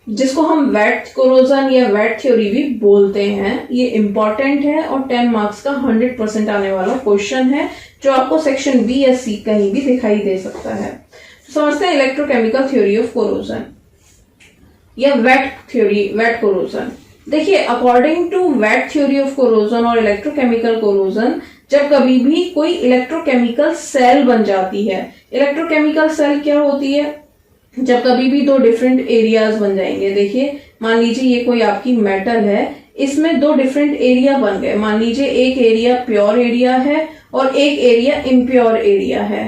जिसको हम वेट कोरोजन या वेट थ्योरी भी बोलते हैं, ये इंपॉर्टेंट है और 10 मार्क्स का 100% आने वाला क्वेश्चन है, जो आपको सेक्शन बी या सी कहीं भी दिखाई दे सकता है। तो समझते हैं इलेक्ट्रोकेमिकल थ्योरी ऑफ कोरोजन या वेट थ्योरी, वेट कोरोजन। देखिए, according to wet theory of corrosion और इलेक्ट्रोकेमिकल कोरोजन, जब कभी भी कोई इलेक्ट्रोकेमिकल सेल बन जाती है, इलेक्ट्रोकेमिकल सेल क्या होती है? जब कभी भी दो डिफरेंट एरियाज बन जाएंगे। देखिए, मान लीजिए ये कोई आपकी मेटल है, इसमें दो डिफरेंट एरिया बन गए। मान लीजिए एक एरिया प्योर एरिया है और एक एरिया इम्प्योर एरिया है।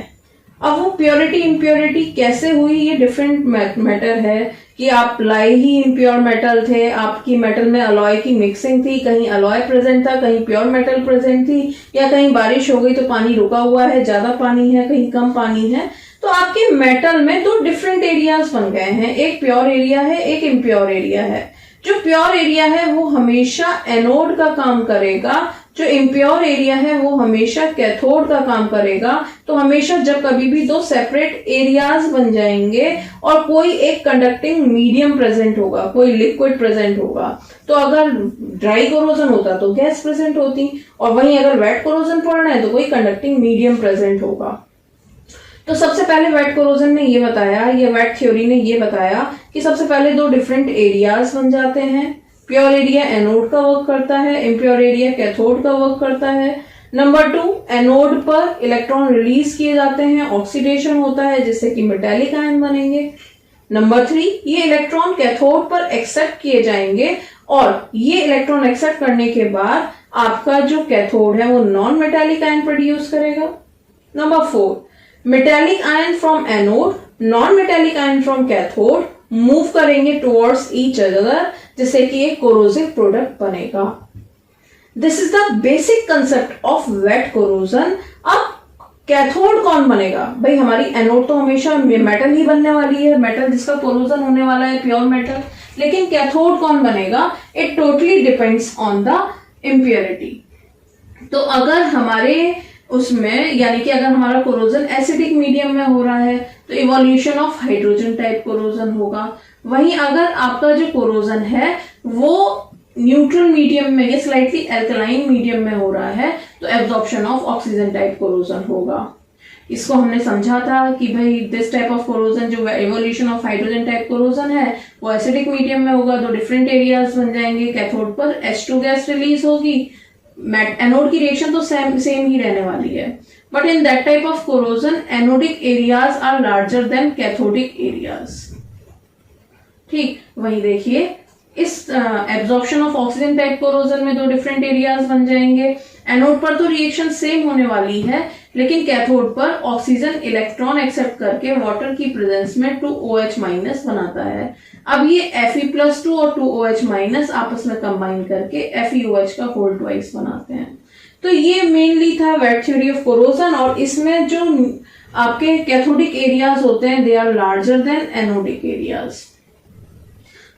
अब वो प्योरिटी इम्प्योरिटी कैसे हुई, ये डिफरेंट मैटर है कि आप लाई ही इम्प्योर मेटल थे, आपकी मेटल में अलॉय की मिक्सिंग थी, कहीं अलॉय प्रेजेंट था, कहीं प्योर मेटल प्रेजेंट थी, या कहीं बारिश हो गई तो पानी रुका हुआ है, ज्यादा पानी है, कहीं कम पानी है। तो आपके मेटल में दो डिफरेंट एरियाज बन गए हैं, एक प्योर एरिया है, एक इम्प्योर एरिया है। जो प्योर एरिया है वो हमेशा एनोड का काम करेगा, जो इम्प्योर एरिया है वो हमेशा कैथोड का काम करेगा। तो हमेशा जब कभी भी दो सेपरेट एरियाज बन जाएंगे और कोई एक कंडक्टिंग मीडियम प्रेजेंट होगा, कोई लिक्विड प्रेजेंट होगा, तो अगर ड्राई कोरोजन होता तो गैस प्रेजेंट होती, और वहीं अगर वेट कोरोजन पढ़ना है तो कोई कंडक्टिंग मीडियम प्रेजेंट होगा। तो सबसे पहले वेट कोरोजन ने ये बताया, ये वेट थ्योरी ने ये बताया कि सबसे पहले दो डिफरेंट एरियाज बन जाते हैं। प्योर एरिया एनोड का वर्क करता है, इम्प्योर एरिया कैथोड का वर्क करता है। नंबर 2, एनोड पर इलेक्ट्रॉन रिलीज किए जाते हैं, ऑक्सीडेशन होता है जिससे कि मेटालिक आयन बनेंगे। नंबर 3, ये इलेक्ट्रॉन कैथोड पर एक्सेप्ट किए जाएंगे और ये इलेक्ट्रॉन एक्सेप्ट करने के बाद आपका जो कैथोड है वो नॉन मेटालिक आयन प्रोड्यूस करेगा। Number 4, metallic ion from anode, non metallic ion from cathode move करेंगे टुवर्ड्स ईच अदर, जिससे कि एक कोरोसिव प्रोडक्ट बनेगा। This is the basic concept of wet corrosion. अब कैथोड कौन बनेगा? भाई हमारी एनोड तो हमेशा मेटल ही बनने वाली है, मेटल जिसका कोरोजन होने वाला है प्योर मेटल, लेकिन कैथोड कौन बनेगा? It totally depends on the impurity. तो अगर हमारे उसमें, यानी कि अगर हमारा कोरोजन एसिडिक मीडियम में हो रहा है तो evolution of hydrogen type corrosion होगा। वहीं अगर आपका जो कोरोजन है वो न्यूट्रल मीडियम में या स्लाइटली एल्कलाइन मीडियम में हो रहा है तो absorption of oxygen type corrosion होगा। इसको हमने समझा था कि भाई दिस टाइप ऑफ कोरोजन, जो evolution of hydrogen type corrosion है, वो एसिडिक मीडियम में होगा, दो डिफरेंट एरियाज बन जाएंगे, कैथोड पर H2 गैस रिलीज होगी, एनोड की रिएक्शन तो सेम ही रहने वाली है, but in that type of corrosion anodic areas are larger than cathodic areas. ठीक, वही देखिए इस absorption of oxygen type corrosion में दो डिफरेंट एरियाज बन जाएंगे। एनोड पर तो रिएक्शन सेम होने वाली है, लेकिन कैथोड पर ऑक्सीजन इलेक्ट्रॉन एक्सेप्ट करके वाटर की प्रेजेंस में 2OH- बनाता है। अब ये Fe+2 और 2OH- आपस में कंबाइन करके FeOH का होल ट्वाइस बनाते हैं। तो ये मेनली था वेट थ्योरी ऑफ कोरोजन, और इसमें जो आपके कैथोडिक एरियाज होते हैं they are larger than anodic areas.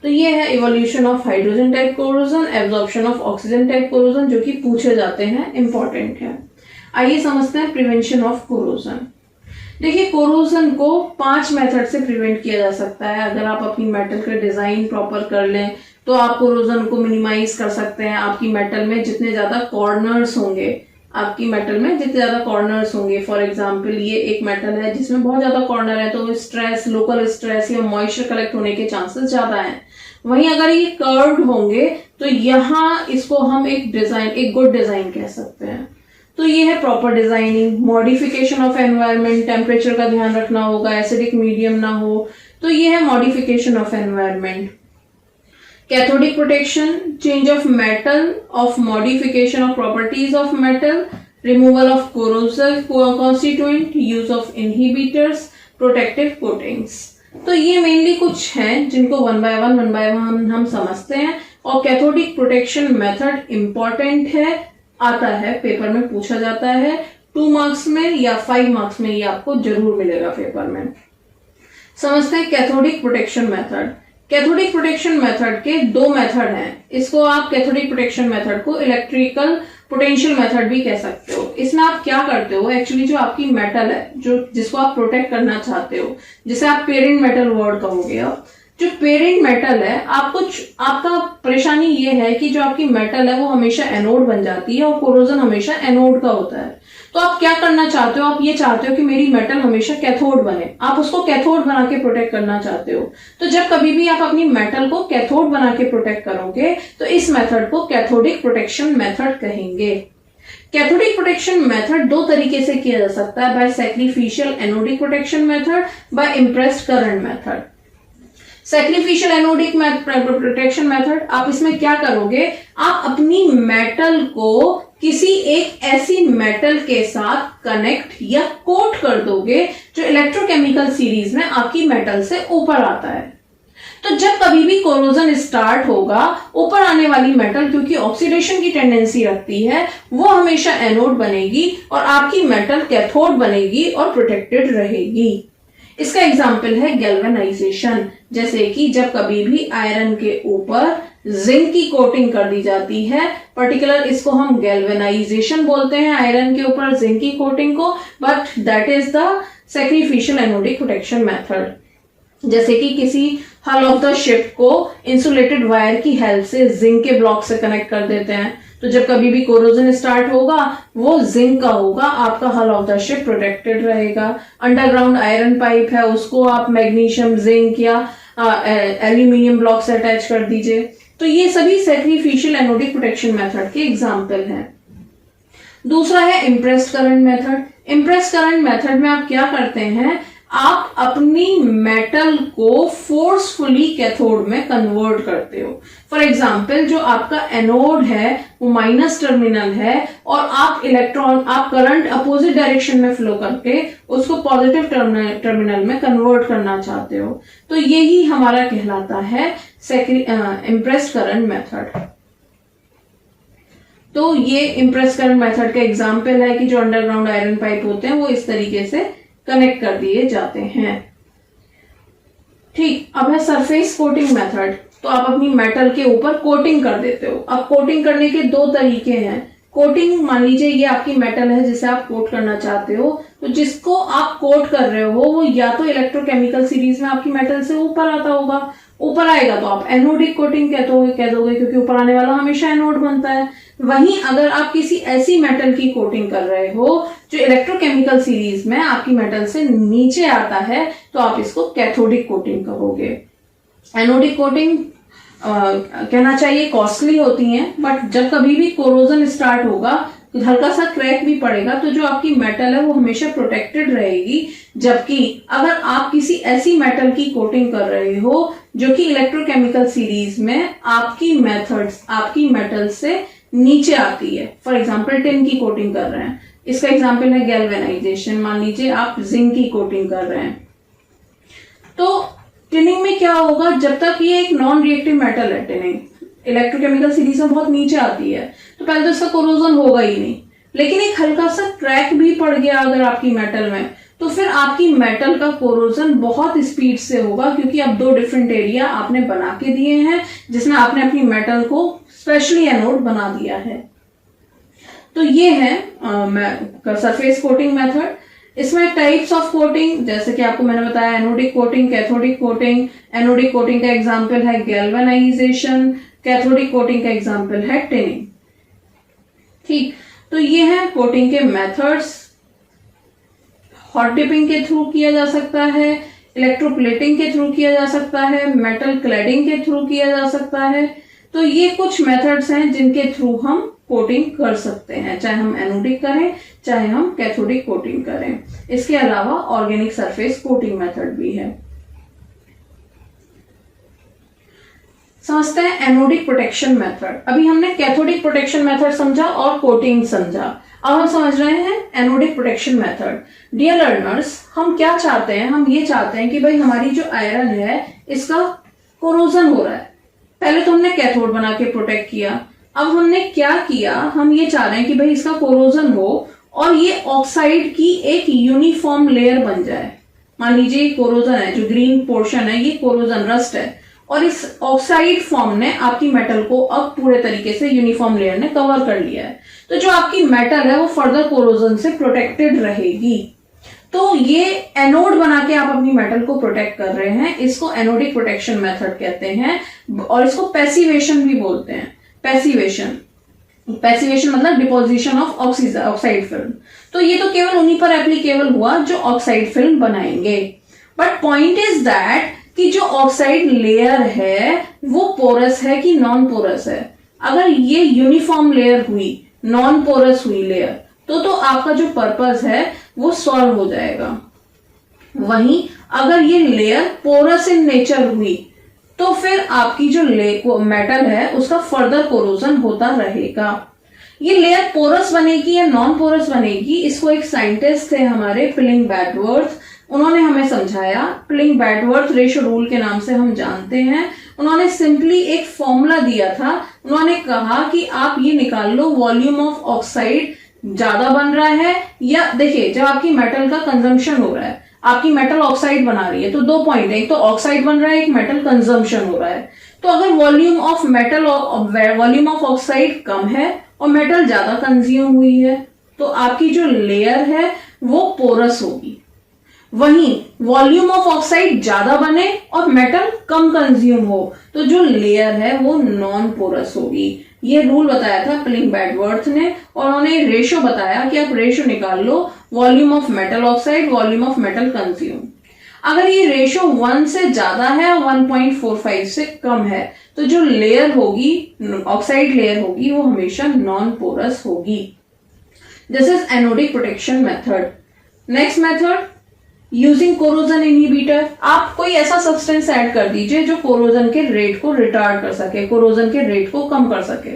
तो ये है evolution of hydrogen type corrosion, absorption of oxygen type corrosion, जो कि पूछे जाते हैं, इंपॉर्टेंट है। आइए समझते हैं प्रिवेंशन ऑफ कोरोजन। देखिए, कोरोजन को 5 मेथड से प्रिवेंट किया जा सकता है। अगर आप अपनी मेटल का डिजाइन प्रॉपर कर लें तो आप कोरोजन को मिनिमाइज कर सकते हैं। आपकी मेटल में जितने ज्यादा कॉर्नर्स होंगे आपकी मेटल में जितने ज्यादा कॉर्नर्स होंगे, फॉर एग्जांपल ये एक मेटल है जिसमें बहुत ज्यादा कॉर्नर है तो स्ट्रेस, लोकल स्ट्रेस या मॉइस्चर कलेक्ट होने के चांसेस ज्यादा हैं। वहीं अगर ये कर्व्ड होंगे तो यहाँ इसको हम एक गुड डिजाइन कह सकते हैं। तो ये है proper designing. Modification of environment, temperature का ध्यान रखना होगा, एसिडिक मीडियम ना हो, तो ये है modification of environment. Cathodic protection, change of metal, of modification of properties of metal, removal of corrosive constituent, use of inhibitors, protective coatings. तो ये मेनली कुछ हैं जिनको वन बाय वन हम समझते हैं। और कैथोडिक प्रोटेक्शन मेथड इंपॉर्टेंट है, आता है, पेपर में पूछा जाता है, 2 मार्क्स में या 5 मार्क्स में ये आपको जरूर मिलेगा पेपर में। समझते हैं cathodic protection method. Cathodic protection method के 2 मेथड हैं। इसको आप कैथोडिक प्रोटेक्शन मेथड को इलेक्ट्रिकल पोटेंशियल मेथड भी कह सकते हो। इसमें आप क्या करते हो, एक्चुअली जो आपकी मेटल है, जो जिसको आप प्रोटेक्ट करना चाहते हो, जिसे आप पेरेंट मेटल वर्ड कहोगे, अब जो पेरेंट मेटल है, आपका परेशानी ये है कि जो आपकी मेटल है वो हमेशा एनोड बन जाती है और कोरोजन हमेशा एनोड का होता है। तो आप क्या करना चाहते हो, आप ये चाहते हो कि मेरी मेटल हमेशा कैथोड बने, आप उसको कैथोड बना के प्रोटेक्ट करना चाहते हो। तो जब कभी भी आप अपनी मेटल को कैथोड बना के प्रोटेक्ट करोगे तो इस मेथड को कैथोडिक प्रोटेक्शन मेथड कहेंगे। कैथोडिक प्रोटेक्शन मेथड 2 तरीके से किया जा सकता है, by sacrificial anodic protection method, by impressed current method. Sacrificial anodic protection method, आप इसमें क्या करोगे, आप अपनी मेटल को किसी एक ऐसी मेटल के साथ कनेक्ट या कोट कर दोगे जो इलेक्ट्रोकेमिकल सीरीज में आपकी मेटल से ऊपर आता है। तो जब कभी भी कोरोजन स्टार्ट होगा, ऊपर आने वाली मेटल क्योंकि ऑक्सीडेशन की टेंडेंसी रखती है, वो हमेशा एनोड बनेगी और आपकी मेटल कैथोड बनेगी और प्रोटेक्टेड रहेगी। इसका एग्जाम्पल है गैल्वेनाइजेशन, जैसे कि जब कभी भी आयरन के ऊपर जिंक की कोटिंग कर दी जाती है, पर्टिकुलर इसको हम गैल्वेनाइजेशन बोलते हैं, आयरन के ऊपर जिंक की कोटिंग को, but that is the sacrificial anodic protection method. जैसे कि किसी हल ऑफ द शिप को इंसुलेटेड वायर की हेल्प से जिंक के ब्लॉक से कनेक्ट कर देते हैं, तो जब कभी भी कोरोजन स्टार्ट होगा वो जिंक का होगा, आपका हल ऑफ द शिप प्रोटेक्टेड रहेगा। अंडरग्राउंड आयरन पाइप है, उसको आप मैग्नीशियम, जिंक या एल्यूमिनियम ब्लॉक से अटैच कर दीजिए। तो ये सभी सैक्रिफिशियल एनोडिक प्रोटेक्शन मेथड के एग्जाम्पल हैं। दूसरा है impressed current method. Impressed current method में आप क्या करते हैं, आप अपनी मेटल को फोर्सफुली कैथोड में कन्वर्ट करते हो। फॉर एग्जाम्पल जो आपका एनोड है वो माइनस टर्मिनल है और आप करंट अपोजिट डायरेक्शन में फ्लो करके उसको पॉजिटिव टर्मिनल में कन्वर्ट करना चाहते हो। तो यही हमारा कहलाता है इम्प्रेस्ड करंट मेथड। तो ये इम्प्रेस्ड करंट मेथड का एग्जाम्पल है कि जो अंडरग्राउंड आयरन पाइप होते हैं वो इस तरीके से कनेक्ट कर दिए जाते हैं। ठीक, अब है सरफेस कोटिंग मेथड। तो आप अपनी मेटल के ऊपर कोटिंग कर देते हो। अब कोटिंग करने के 2 तरीके हैं। कोटिंग, मान लीजिए ये आपकी मेटल है जिसे आप कोट करना चाहते हो, तो जिसको आप कोट कर रहे हो वो या तो इलेक्ट्रोकेमिकल सीरीज में आपकी मेटल से ऊपर आता होगा, ऊपर आएगा तो आप एनोडिक कोटिंग कह दोगे क्योंकि ऊपर आने वाला हमेशा एनोड बनता है। वहीं अगर आप किसी ऐसी मेटल की कोटिंग कर रहे हो जो इलेक्ट्रोकेमिकल सीरीज में आपकी मेटल से नीचे आता है, तो आप इसको कैथोडिक कोटिंग कहोगे। एनोडिक कोटिंग कहना चाहिए कॉस्टली होती हैं, बट जब कभी भी कोरोजन स्टार्ट होगा तो हल्का सा क्रैक भी पड़ेगा तो जो आपकी मेटल है वो हमेशा प्रोटेक्टेड रहेगी। जबकि अगर आप किसी ऐसी मेटल की कोटिंग कर रहे हो जो कि इलेक्ट्रोकेमिकल सीरीज में आपकी मेटल से नीचे आती है, फॉर एग्जाम्पल टिन की कोटिंग कर रहे हैं, इसका एग्जाम्पल है गैल्वेनाइजेशन। मान लीजिए आप जिंक की कोटिंग कर रहे हैं, तो टिनिंग में क्या होगा, जब तक ये एक नॉन रिएक्टिव मेटल है, टिनिंग इलेक्ट्रोकेमिकल सीरीज में बहुत नीचे आती है, तो पहले तो इसका कोरोजन होगा ही नहीं, लेकिन एक हल्का सा क्रैक भी पड़ गया अगर आपकी मेटल में, तो फिर आपकी मेटल का कोरोजन बहुत स्पीड से होगा, क्योंकि अब 2 डिफरेंट एरिया आपने बना के दिए हैं जिसमें आपने अपनी मेटल को स्पेशली एनोड बना दिया है। तो ये है सरफेस कोटिंग मेथड। इसमें टाइप्स ऑफ कोटिंग, जैसे कि आपको मैंने बताया anodic coating, cathodic coating. Anodic coating का एग्जांपल है गैल्वेनाइजेशन, कैथोडिक कोटिंग का एग्जांपल है टिनिंग। ठीक, तो ये है कोटिंग के मेथड्स। हॉट डिपिंग के थ्रू किया जा सकता है, इलेक्ट्रोप्लेटिंग के थ्रू किया जा सकता है, मेटल क्लैडिंग के थ्रू किया जा सकता है। तो ये कुछ मेथड्स हैं जिनके थ्रू हम कोटिंग कर सकते हैं, चाहे हम एनोडिक करें चाहे हम कैथोडिक कोटिंग करें। इसके अलावा ऑर्गेनिक सरफेस कोटिंग मेथड भी है। समझते हैं एनोडिक प्रोटेक्शन मेथड। अभी हमने कैथोडिक प्रोटेक्शन मेथड समझा और कोटिंग समझा, अब हम समझ रहे हैं anodic protection method. Dear learners, हम क्या चाहते हैं? हम ये चाहते हैं कि भाई हमारी जो आयरन है इसका कोरोजन हो रहा है। पहले तो हमने कैथोड बना के प्रोटेक्ट किया, अब हमने क्या किया, हम ये चाह रहे हैं कि भाई इसका कोरोजन हो और ये ऑक्साइड की एक यूनिफॉर्म लेयर बन जाए। मान लीजिए कोरोजन है, जो ग्रीन पोर्शन है ये कोरोजन रस्ट है, और इस ऑक्साइड फॉर्म ने आपकी मेटल को अब पूरे तरीके से यूनिफॉर्म लेयर ने कवर कर लिया है। तो जो आपकी मेटल है वो फर्दर कोरोजन से प्रोटेक्टेड रहेगी। तो ये एनोड बना के आप अपनी मेटल को प्रोटेक्ट कर रहे हैं, इसको एनोडिक प्रोटेक्शन मेथड कहते हैं, और इसको पैसिवेशन भी बोलते हैं। पैसिवेशन मतलब डिपोजिशन ऑफ ऑक्साइड फिल्म। तो ये तो केवल उन्हीं पर एप्लीकेबल हुआ जो ऑक्साइड फिल्म बनाएंगे। बट पॉइंट इज दैट कि जो ऑक्साइड लेयर है वो पोरस है कि नॉन पोरस है। अगर ये यूनिफॉर्म लेयर हुई, नॉन पोरस हुई लेयर, तो आपका जो पर्पस है वो सॉल्व हो जाएगा। वहीं अगर ये लेयर पोरस इन नेचर हुई तो फिर आपकी जो मेटल है उसका फर्दर कोरोजन होता रहेगा। ये लेयर पोरस बनेगी या नॉन पोरस बनेगी, इसको एक साइंटिस्ट थे हमारे पिलिंग बैडवर्थ, उन्होंने हमें समझाया। पिलिंग बैडवर्थ रेशो रूल के नाम से हम जानते हैं। उन्होंने सिंपली एक फॉर्मूला दिया था। उन्होंने कहा कि आप ये निकाल लो, वॉल्यूम ऑफ ऑक्साइड ज्यादा बन रहा है, या देखिए जब आपकी मेटल का कंजम्पशन हो रहा है, आपकी मेटल ऑक्साइड बना रही है, तो 2 पॉइंट है, एक तो ऑक्साइड बन रहा है, एक मेटल कंजम्पशन हो रहा है। तो अगर वॉल्यूम ऑफ ऑक्साइड कम है और मेटल ज्यादा कंज्यूम हुई है तो आपकी जो लेयर है वो पोरस होगी। वहीं वॉल्यूम ऑफ ऑक्साइड ज्यादा बने और मेटल कम कंज्यूम हो तो जो लेयर है वो नॉन पोरस होगी। ये रूल बताया था पिलिंग बैडवर्थ ने, और उन्होंने रेशो बताया कि आप रेशो निकाल लो, volume of metal oxide, volume of metal consume. अगर ये रेशो 1 से ज्यादा है और 1.45 से कम है तो जो लेयर होगी, ऑक्साइड लेयर होगी, वो हमेशा नॉन पोरस होगी। This is anodic protection method. Next method, using corrosion inhibitor. आप कोई ऐसा सब्सटेंस ऐड कर दीजिए जो कोरोजन के रेट को रिटार्ड कर सके, कोरोजन के रेट को कम कर सके।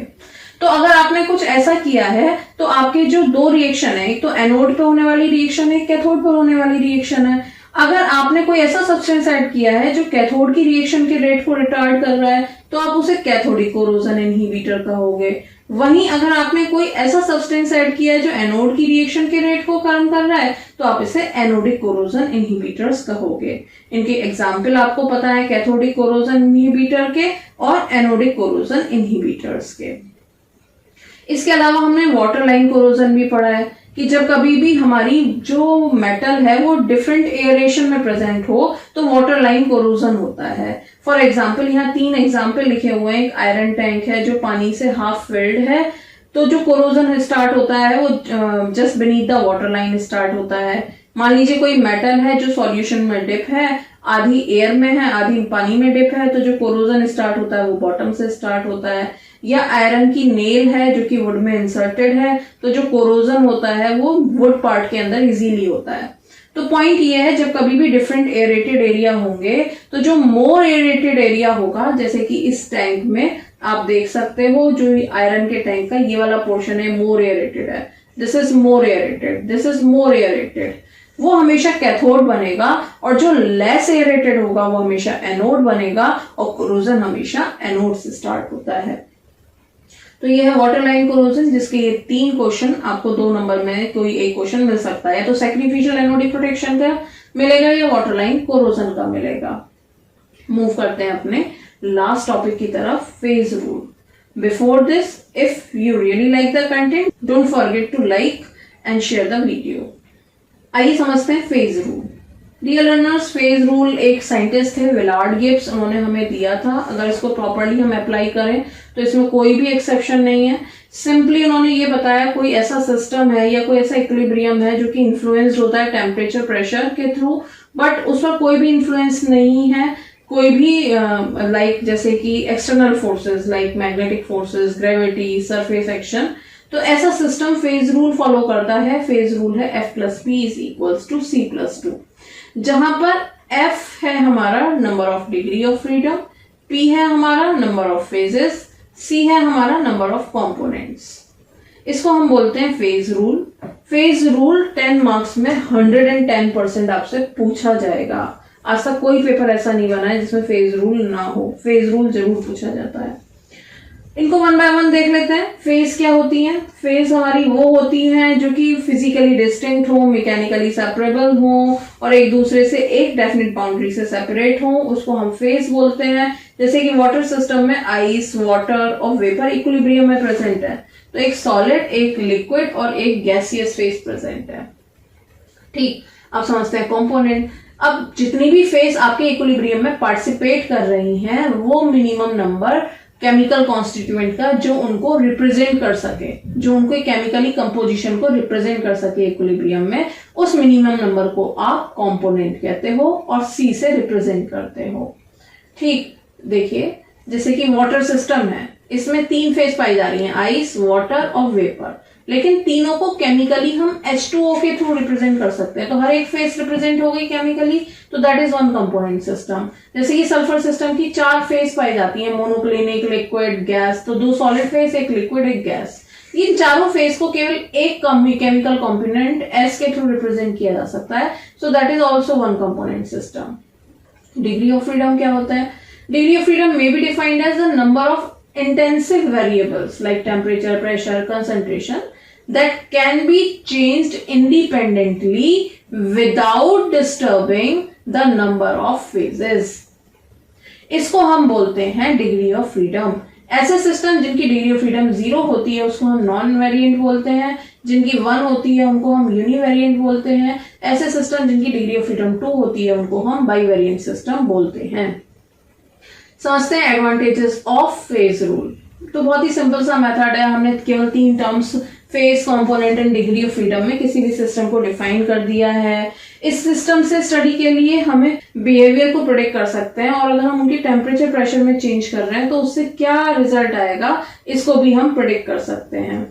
तो अगर आपने कुछ ऐसा किया है तो आपके जो 2 रिएक्शन है, एक तो एनोड पे होने वाली रिएक्शन है, एक कैथोड पर होने वाली रिएक्शन है। अगर आपने कोई ऐसा सब्सटेंस ऐड किया है जो कैथोड की रिएक्शन के रेट को रिटार्ड कर रहा है तो आप उसे कैथोडिक कोरोजन इनहिबिटर कहोगे। वहीं अगर आपने कोई ऐसा सब्सटेंस ऐड किया है जो एनोड की रिएक्शन के रेट को कम कर रहा है तो आप इसे एनोडिक कोरोजन इनहिबिटर्स कहोगे। इनके एग्जाम्पल आपको पता है, कैथोडिक कोरोजन इनहिबिटर के और एनोडिक कोरोजन इनहिबिटर्स के। इसके अलावा हमने वाटर लाइन कोरोजन भी पढ़ा है कि जब कभी भी हमारी जो मेटल है वो डिफरेंट एयरेशन में प्रेजेंट हो तो वाटर लाइन कोरोजन होता है। फॉर एग्जाम्पल यहाँ 3 एग्जाम्पल लिखे हुए हैं। एक आयरन टैंक है जो पानी से हाफ फिल्ड है, तो जो कोरोजन स्टार्ट होता है वो just beneath the water line start होता है। मान लीजिए कोई मेटल है जो सॉल्यूशन में डिप है, आधी एयर में है आधी पानी में डिप है, तो जो कोरोजन स्टार्ट होता है वो बॉटम से स्टार्ट होता है। या आयरन की नेल है जो कि वुड में इंसर्टेड है, तो जो कोरोजन होता है वो वुड पार्ट के अंदर इजीली होता है। तो पॉइंट ये है, जब कभी भी डिफरेंट एरेटेड एरिया होंगे तो जो मोर एरेटेड एरिया होगा, जैसे कि इस टैंक में आप देख सकते हो जो आयरन के टैंक का ये वाला पोर्शन है मोर एरेटेड है, this is more aerated, this is more aerated, वो हमेशा कैथोड बनेगा। और जो लेस एरेटेड होगा वो हमेशा एनोड बनेगा, और कोरोजन हमेशा एनोड से स्टार्ट होता है। तो ये है वाटर लाइन कोरोजन, जिसके ये 3 क्वेश्चन आपको 2 नंबर में कोई एक क्वेश्चन मिल सकता है। तो सैक्रिफिशियल एनोडिक प्रोटेक्शन का मिलेगा या वाटर लाइन कोरोजन का मिलेगा। मूव करते हैं अपने लास्ट टॉपिक की तरफ, phase rule. Before this, if you really like the content, don't forget to like and share the video. आइए समझते हैं phase rule. Dear learners, phase rule एक साइंटिस्ट थे विलार्ड गिब्स, उन्होंने हमें दिया था। अगर इसको प्रॉपरली हम अप्लाई करें तो इसमें कोई भी एक्सेप्शन नहीं है। सिंपली उन्होंने ये बताया कोई ऐसा सिस्टम है या कोई ऐसा इक्विलिब्रियम है जो कि इन्फ्लुएंस्ड होता है टेम्परेचर प्रेशर के थ्रू, बट उस पर कोई भी इन्फ्लुएंस नहीं है, कोई भी लाइक जैसे कि external forces like magnetic forces, gravity, surface action. तो ऐसा सिस्टम फेज रूल फॉलो करता है। फेज रूल है F + P = C + 2, जहां पर F है हमारा number of degree of freedom, P है हमारा नंबर ऑफ फेजेस, C है हमारा नंबर ऑफ कंपोनेंट्स। इसको हम बोलते हैं phase rule. Phase rule 10 marks में 110% आपसे पूछा जाएगा। आज तक कोई पेपर ऐसा नहीं बना है जिसमें फेज रूल ना हो, फेज रूल जरूर पूछा जाता है। इनको 1 बाय 1 देख लेते हैं। फेज क्या होती है? फेज हमारी वो होती हैं जो कि फिजिकली डिस्टिंक्ट हो, मैकेनिकली सेपरेबल हो और एक दूसरे से एक डेफिनेट बाउंड्री से सेपरेट हो, उसको हम फेज बोलते हैं। जैसे कि वाटर सिस्टम में आइस, वाटर और वेपर इक्विलिब्रियम में प्रेजेंट है, तो एक सॉलिड, एक लिक्विड और एक गैसियस फेज प्रेजेंट है। ठीक, अब समझते हैं कंपोनेंट। अब जितनी भी फेज आपके इक्विलिब्रियम में पार्टिसिपेट कर रही हैं वो मिनिमम नंबर केमिकल कॉन्स्टिट्यूएंट का जो उनको रिप्रेजेंट कर सके, जो उनको केमिकली कंपोजिशन को रिप्रेजेंट कर सके इक्विलिब्रियम में, उस मिनिमम नंबर को आप कंपोनेंट कहते हो और C से रिप्रेजेंट करते हो। ठीक, देखिए जैसे कि वाटर सिस्टम है, इसमें 3 फेज पाई जा रही हैं, आइस, वाटर और वेपर, लेकिन तीनों को केमिकली हम H2O के थ्रू रिप्रेजेंट कर सकते हैं। तो हर एक फेज रिप्रेजेंट हो गई केमिकली, तो दैट इज 1 कंपोनेंट सिस्टम। जैसे कि सल्फर सिस्टम की 4 फेज पाई जाती हैं, मोनोक्लिनिक, लिक्विड, गैस। तो 2 सॉलिड फेज, एक लिक्विड, एक गैस। इन चारों फेज को केवल एक केमिकल कंपोनेंट S के थ्रू रिप्रेजेंट किया जा सकता है, सो that is also 1 component system. Degree of freedom क्या होता है? Degree of freedom may be defined as the number of intensive variables like temperature, pressure, concentration that can be changed independently without disturbing the number of phases. इसको हम बोलते हैं degree of freedom. ऐसे system जिनकी degree of freedom 0 होती है उसको हम नॉन वेरिएंट बोलते हैं, जिनकी 1 होती है उनको हम यूनिवेरिएंट बोलते हैं। ऐसे सिस्टम जिनकी डिग्री ऑफ फ्रीडम 2 होती है उनको हम बाईवेरिएंट सिस्टम बोलते हैं। समझते हैं एडवांटेजेस ऑफ फेज रूल। तो बहुत ही सिंपल सा मेथड है, हमने केवल 3 terms phase, component and degree of freedom में किसी भी सिस्टम को डिफाइन कर दिया है। इस सिस्टम से स्टडी के लिए हमें बिहेवियर को प्रेडिक्ट कर सकते हैं और अगर हम उनकी टेम्परेचर प्रेशर में चेंज कर रहे हैं तो उससे क्या रिजल्ट आएगा इसको भी हम प्रेडिक्ट कर सकते हैं।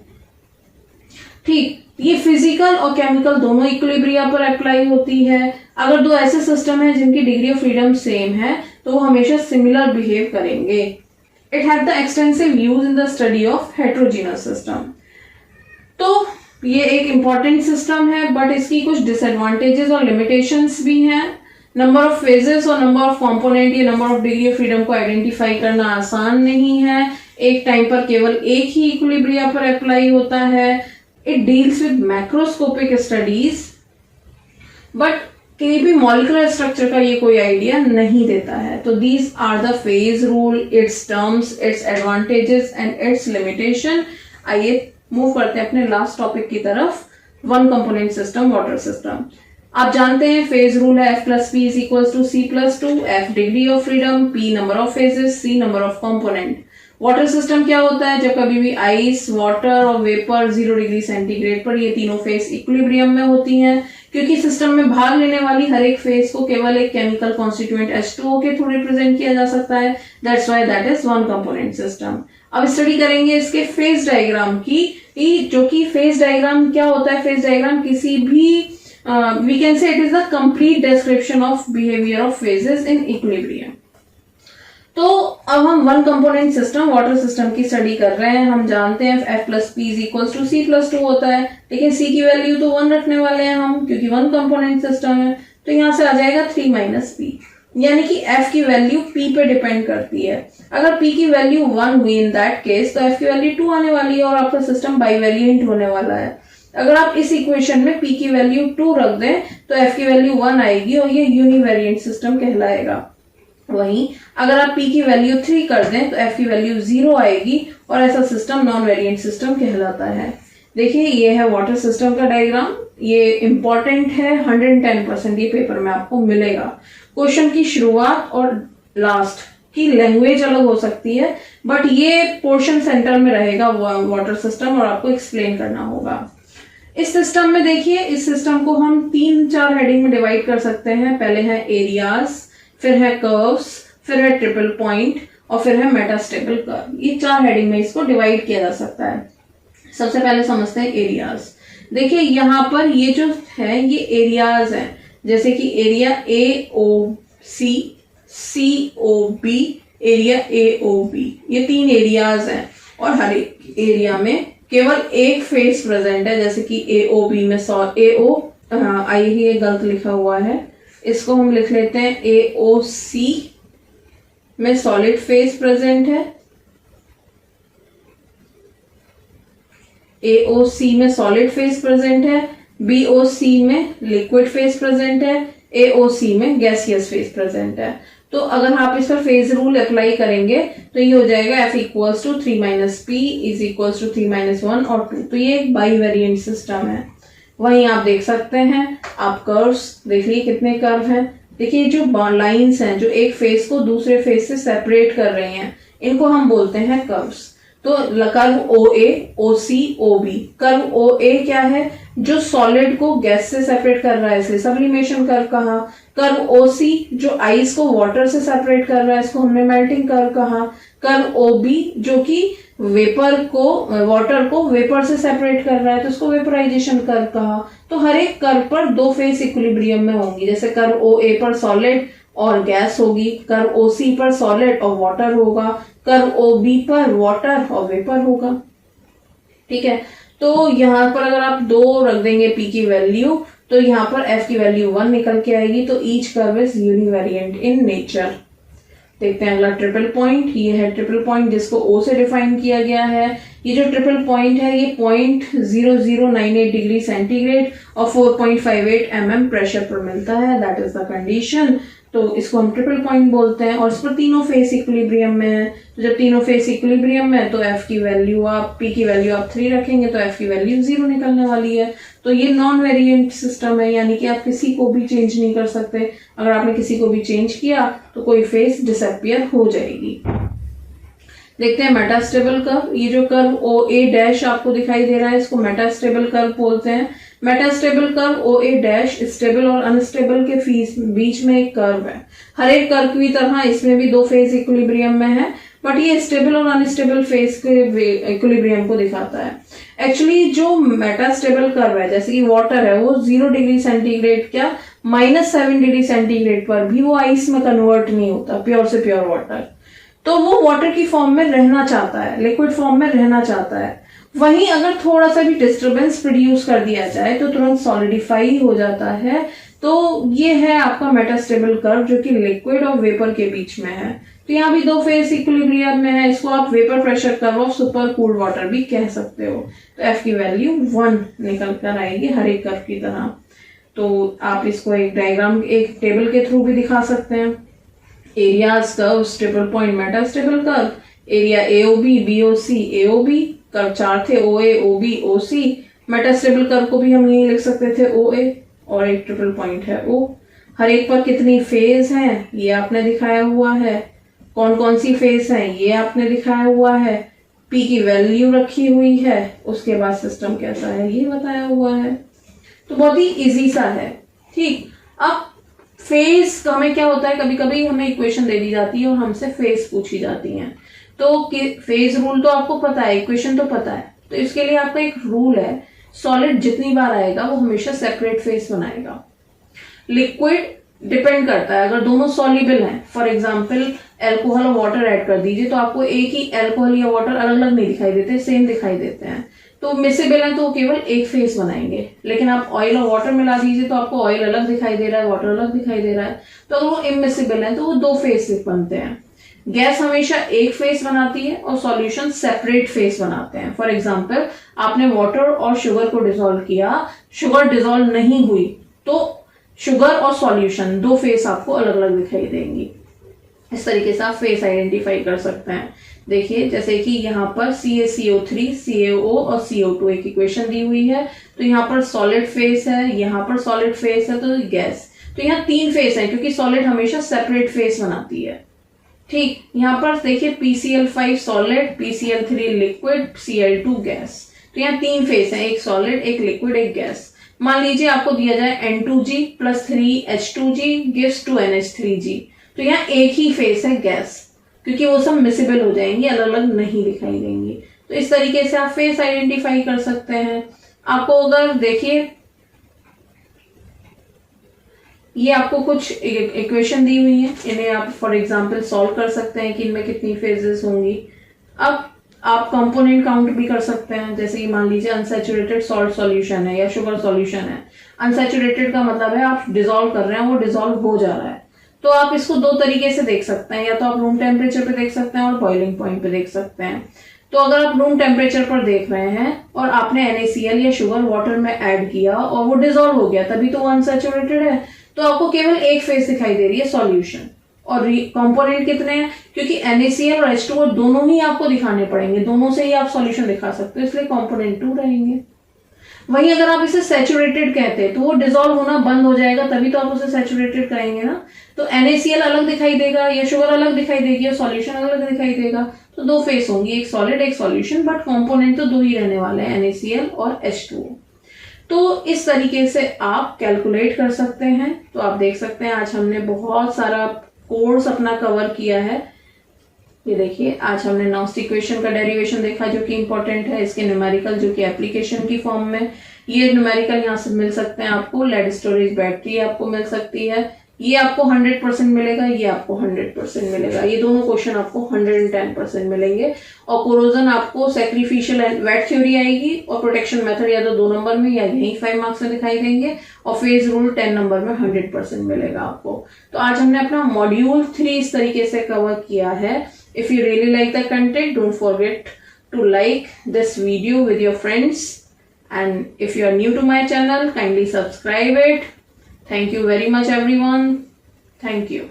ठीक, ये फिजिकल और केमिकल दोनों इक्विलिब्रिया पर अप्लाई होती है। अगर 2 ऐसे सिस्टम हैं जिनकी डिग्री ऑफ फ्रीडम सेम है तो वो हमेशा सिमिलर बिहेव करेंगे। It have the extensive use in the study of heterogeneous system. तो ये एक इंपॉर्टेंट सिस्टम है, बट इसकी कुछ डिसएडवांटेजेस और लिमिटेशंस भी हैं। नंबर ऑफ फेजेस और नंबर ऑफ कंपोनेंट, ये number of degree of freedom को आइडेंटिफाई करना आसान नहीं है। एक टाइम पर केवल एक ही इक्विलिब्रिया पर अप्लाई होता है। It deals with macroscopic studies, but कहीं भी मॉलिक्यूलर स्ट्रक्चर का ये कोई आइडिया नहीं देता है। तो these are the phase rule, its terms, its advantages and its limitation. आइए मूव करते हैं अपने लास्ट टॉपिक की तरफ, 1 कंपोनेंट सिस्टम, वाटर सिस्टम। आप जानते हैं फेज रूल है F + P = C + 2, F degree of freedom, P number of phases, C number of component. Water system क्या होता है? जब कभी भी आइस, वाटर और वेपर 0 डिग्री सेंटीग्रेड पर ये तीनों फेज इक्विलिब्रियम में होती हैं। क्योंकि सिस्टम में भाग लेने वाली हर एक फेज को केवल एक केमिकल कॉन्स्टिट्यूएंट H2O के थ्रू रिप्रेजेंट किया जा सकता है, that's why that is 1 component system. अब स्टडी करेंगे इसके फेज डायग्राम की, जो कि फेज डायग्राम क्या होता है? फेज डायग्राम किसी भी we can say it is the complete description of behaviour of phases in equilibrium. तो अब हम 1 कंपोनेंट सिस्टम, वाटर सिस्टम की स्टडी कर रहे हैं। हम जानते हैं F + P = C + 2 होता है, लेकिन C की वैल्यू तो 1 रखने वाले हैं हम, क्योंकि 1 कंपोनेंट सिस्टम है। तो यहां से आ जाएगा 3 - P, यानी कि F की वैल्यू P पे डिपेंड करती है। अगर P की वैल्यू 1 हुई इन दैट केस, तो F की वैल्यू 2 आने वाली है और आपका सिस्टम बाईवेरिएंट होने वाला है। अगर आप इस इक्वेशन में P की वैल्यू 2 रख दें तो F की वैल्यू 1 आएगी और ये यूनिवेरिएंट सिस्टम कहलाएगा। वहीं अगर आप P की वैल्यू 3 कर दें तो F की वैल्यू 0 आएगी और ऐसा सिस्टम नॉन वेरिएंट सिस्टम कहलाता है। देखिए ये है वाटर सिस्टम का डायग्राम, ये इंपॉर्टेंट है, 110% ये पेपर में आपको मिलेगा। क्वेश्चन की शुरुआत और लास्ट की लैंग्वेज अलग हो सकती है, बट ये पोर्शन सेंटर में रहेगा वाटर सिस्टम, और आपको एक्सप्लेन करना होगा। इस सिस्टम में देखिए, इस सिस्टम को हम 3-4 हेडिंग में डिवाइड कर सकते हैं। पहले है एरियाज, फिर है कर्व्स, फिर है ट्रिपल पॉइंट, और फिर है मेटास्टेबल कर्व। ये 4 हेडिंग में इसको डिवाइड किया जा सकता है। सबसे पहले समझते हैं एरियाज। देखिए यहाँ पर ये जो है ये एरियाज है, जैसे कि area AOC, COB, area AOB, ये 3 एरियाज हैं, और हर एक एरिया में केवल एक फेस प्रेजेंट है। जैसे कि AOB में ये गलत लिखा हुआ है, इसको हम लिख लेते हैं AOC में सॉलिड फेस प्रेजेंट है, AOC में सॉलिड फेस प्रेजेंट है, BOC में लिक्विड फेस प्रेजेंट है, AOC में गैसियस फेस प्रेजेंट है। तो अगर आप इस पर फेज रूल अप्लाई करेंगे तो ये हो जाएगा F equals to 3 - P is equals to 3 - 1 और 2। तो ये एक बाई वेरिएंट सिस्टम है। वहीं आप देख सकते हैं, आप कर्व्स देखिए कितने कर्व हैं। देखिए जो लाइंस हैं जो एक फेस को दूसरे फेस से सेपरेट कर रही हैं, इनको हम बोलते हैं कर्व्स। तो curve OA, OC, OB। Curve OA क्या है, जो सॉलिड को गैस से सेपरेट कर रहा है, इसलिए सब्लिमेशन कर्व कहा। कर्व OC जो आइस को वाटर से सेपरेट कर रहा है, इसको हमने मेल्टिंग कर्व कहा। कर्व OB जो कि वाटर को वेपर से सेपरेट कर रहा है, तो इसको वेपराइजेशन कर्व कहा। तो हर एक कर्व पर 2 फेस इक्विलिब्रियम में होंगी। जैसे कर्व OA पर सॉलिड और गैस होगी, कर्व OC पर सॉलिड और वाटर होगा, कर्व OB पर वाटर और वेपर होगा। ठीक है, तो यहाँ पर अगर आप 2 रख देंगे P की वैल्यू, तो यहाँ पर F की वैल्यू 1 निकल के आएगी। तो each curve is univariant in nature. देखते हैं अगला ट्रिपल पॉइंट। ये है ट्रिपल पॉइंट जिसको O से डिफाइन किया गया है। ये जो ट्रिपल पॉइंट है ये 0.0098 डिग्री सेंटीग्रेड और 4.58 mm प्रेशर पर मिलता है। That is the condition. तो इसको हम ट्रिपल पॉइंट बोलते हैं, और इस पर तीनों फेस इक्विलिब्रियम में है। तो जब तीनों फेस इक्विलिब्रियम में है तो F की वैल्यू आप P की वैल्यू आप 3 रखेंगे तो F की वैल्यू 0 निकलने वाली है। तो ये नॉन वेरिएंट सिस्टम है, यानी कि आप किसी को भी चेंज नहीं कर सकते। अगर आपने किसी को भी चेंज किया तो कोई फेस डिसअपियर हो जाएगी। देखते हैं मेटास्टेबल कर्व। ये जो कर्व OA डैश आपको दिखाई दे रहा है, इसको मेटास्टेबल कर्व बोलते हैं। Metastable curve OA dash stable और अनस्टेबल के बीच में एक कर्व है। हर एक कर्व की तरह इसमें भी 2 फेस इक्विलिब्रियम में है, बट ये स्टेबल और अनस्टेबल फेस के इक्विलिब्रियम को दिखाता है। एक्चुअली जो मेटास्टेबल कर्व है, जैसे कि वाटर है, वो 0 डिग्री सेंटीग्रेड क्या -7 डिग्री सेंटीग्रेड पर भी वो आइस में कन्वर्ट नहीं होता, प्योर से प्योर वाटर। तो वो वाटर की फॉर्म में रहना चाहता है, लिक्विड फॉर्म में रहना चाहता है। वहीं अगर थोड़ा सा भी डिस्टरबेंस प्रोड्यूस कर दिया जाए तो तुरंत सॉलिडिफाई हो जाता है। तो ये है आपका मेटास्टेबल कर्व जो कि लिक्विड और वेपर के बीच में है। तो यहाँ भी 2 फेस इक्विलिब्रियम में है। इसको आप vapour pressure curve of super cooled water भी कह सकते हो। तो F की वैल्यू 1 निकल कर आएगी हर एक कर्व की तरह। तो आप इसको एक डायग्राम, एक टेबल के थ्रू भी दिखा सकते हैं। Areas, curves, triple point, metastable curve, area AOB, BOC, AOB, curve 4 थे OA, OB, OC। Metastable curve को भी हम यही लिख सकते थे OA, और एक ट्रिपल पॉइंट है O। हर एक पर कितनी फेज हैं ये आपने दिखाया हुआ है, कौन कौन सी फेज हैं ये आपने दिखाया हुआ है, P की वैल्यू रखी हुई है, उसके बाद सिस्टम कैसा है ये बताया हुआ है। तो बहुत ही इजी सा है। ठीक, अब फेज हमें क्या होता है, कभी कभी हमें इक्वेशन दे दी जाती है और हमसे फेज पूछी जाती है। तो फेज रूल तो आपको पता है, इक्वेशन तो पता है। तो इसके लिए आपका एक रूल है, सॉलिड जितनी बार आएगा वो हमेशा सेपरेट फेज बनाएगा। लिक्विड डिपेंड करता है, अगर दोनों सॉल्युबल हैं, फॉर एग्जांपल अल्कोहल और वाटर ऐड कर दीजिए तो आपको एक ही अल्कोहल या वाटर अलग अलग नहीं दिखाई देते, सेम दिखाई देते हैं। तो मिसेबल है तो वो केवल एक फेस बनाएंगे। लेकिन आप ऑयल और वाटर मिला दीजिए तो आपको ऑयल अलग दिखाई दे रहा है, वाटर अलग दिखाई दे रहा है। तो अगर वो इमिसेबल है तो वो 2 फेस बनते हैं। गैस हमेशा एक फेस बनाती है और सॉल्यूशन सेपरेट फेस बनाते हैं। फॉर एग्जांपल आपने वाटर और शुगर को डिसॉल्व किया, शुगर डिसॉल्व नहीं हुई तो शुगर और सॉल्यूशन 2 फेस आपको अलग अलग दिखाई देंगी। इस तरीके से आप फेस आइडेंटिफाई कर सकते हैं। देखिए जैसे कि यहाँ पर CaCO3, CaO और CO2 एक इक्वेशन दी हुई है, तो यहाँ पर सॉलिड फेस है, यहाँ पर सॉलिड फेस है, तो गैस। तो यहाँ 3 फेस है क्योंकि सॉलिड हमेशा सेपरेट फेस बनाती है। ठीक, यहाँ पर देखिए PCl5 solid, PCl3 liquid, Cl2 gas. तो यहाँ 3 फेस है, एक सॉलिड, एक लिक्विड, एक गैस। मान लीजिए आपको दिया जाए N2G + 3H2G gives 2NH3G, तो यहाँ एक ही फेस है गैस, क्योंकि वो सब मिसिबल हो जाएंगी, अलग अलग नहीं दिखाई देंगी। तो इस तरीके से आप फेस आइडेंटिफाई कर सकते हैं। आपको अगर देखिए ये आपको कुछ इक्वेशन दी हुई है, इन्हें आप फॉर एग्जांपल सॉल्व कर सकते हैं कि इनमें कितनी फेजेस होंगी। अब आप कंपोनेंट काउंट भी कर सकते हैं, जैसे कि मान लीजिए अनसैचुरेटेड सॉल्ट सॉल्यूशन है या शुगर सॉल्यूशन है। अनसैचुरेटेड का मतलब है आप डिसॉल्व कर रहे हैं, वो डिसॉल्व हो जा रहा है। तो आप इसको 2 तरीके से देख सकते हैं, या तो आप रूम टेम्परेचर पे देख सकते हैं और बॉइलिंग पॉइंट पे देख सकते हैं। तो अगर आप रूम टेम्परेचर पर देख रहे हैं और आपने NaCl या शुगर वाटर में ऐड किया और वो डिसॉल्व हो गया, तभी तो वो अनसैचुरेटेड है। तो आपको केवल एक फेस दिखाई दे रही है सॉल्यूशन। और कंपोनेंट कितने हैं, क्योंकि NaCl और H2O दोनों ही आपको दिखाने पड़ेंगे, दोनों से ही आप सॉल्यूशन दिखा सकते हो, इसलिए कंपोनेंट 2 रहेंगे। वहीं अगर आप इसे सैचुरेटेड कहते हैं तो वो डिसॉल्व होना बंद हो जाएगा, तभी तो आप उसे सैचुरेटेड करेंगे ना। तो NaCl अलग दिखाई देगा या शुगर अलग दिखाई देगी या सॉल्यूशन अलग दिखाई देगा। तो 2 फेस होंगी, एक सॉलिड एक सॉल्यूशन, बट कंपोनेंट तो 2 ही रहने वाले हैं, NaCl और H2O। तो इस तरीके से आप कैलकुलेट कर सकते हैं। तो आप देख सकते हैं आज हमने बहुत सारा कोर्स अपना कवर किया है। ये देखिए आज हमने नॉस्ट इक्वेशन का डेरिवेशन देखा जो कि इंपॉर्टेंट है, इसके न्यूमेरिकल जो कि एप्लीकेशन की फॉर्म में, ये न्यूमेरिकल यहाँ से मिल सकते हैं आपको। लेड स्टोरेज बैटरी आपको मिल सकती है, ये आपको 100% मिलेगा, ये आपको 100% मिलेगा। ये दोनों क्वेश्चन आपको 110% मिलेंगे। और कोरोजन आपको सैक्रिफिशियल एंड वेट थ्योरी आएगी, और प्रोटेक्शन मेथड या तो 2 नंबर में या यही 5 मार्क्स में दिखाई देंगे, और फेज रूल 10 नंबर में 100% मिलेगा आपको। तो आज हमने अपना मॉड्यूल 3 इस तरीके से कवर किया है। If you really like the content, don't forget to like this video with your friends. And if you are new to my channel, kindly subscribe it. Thank you very much everyone. Thank you.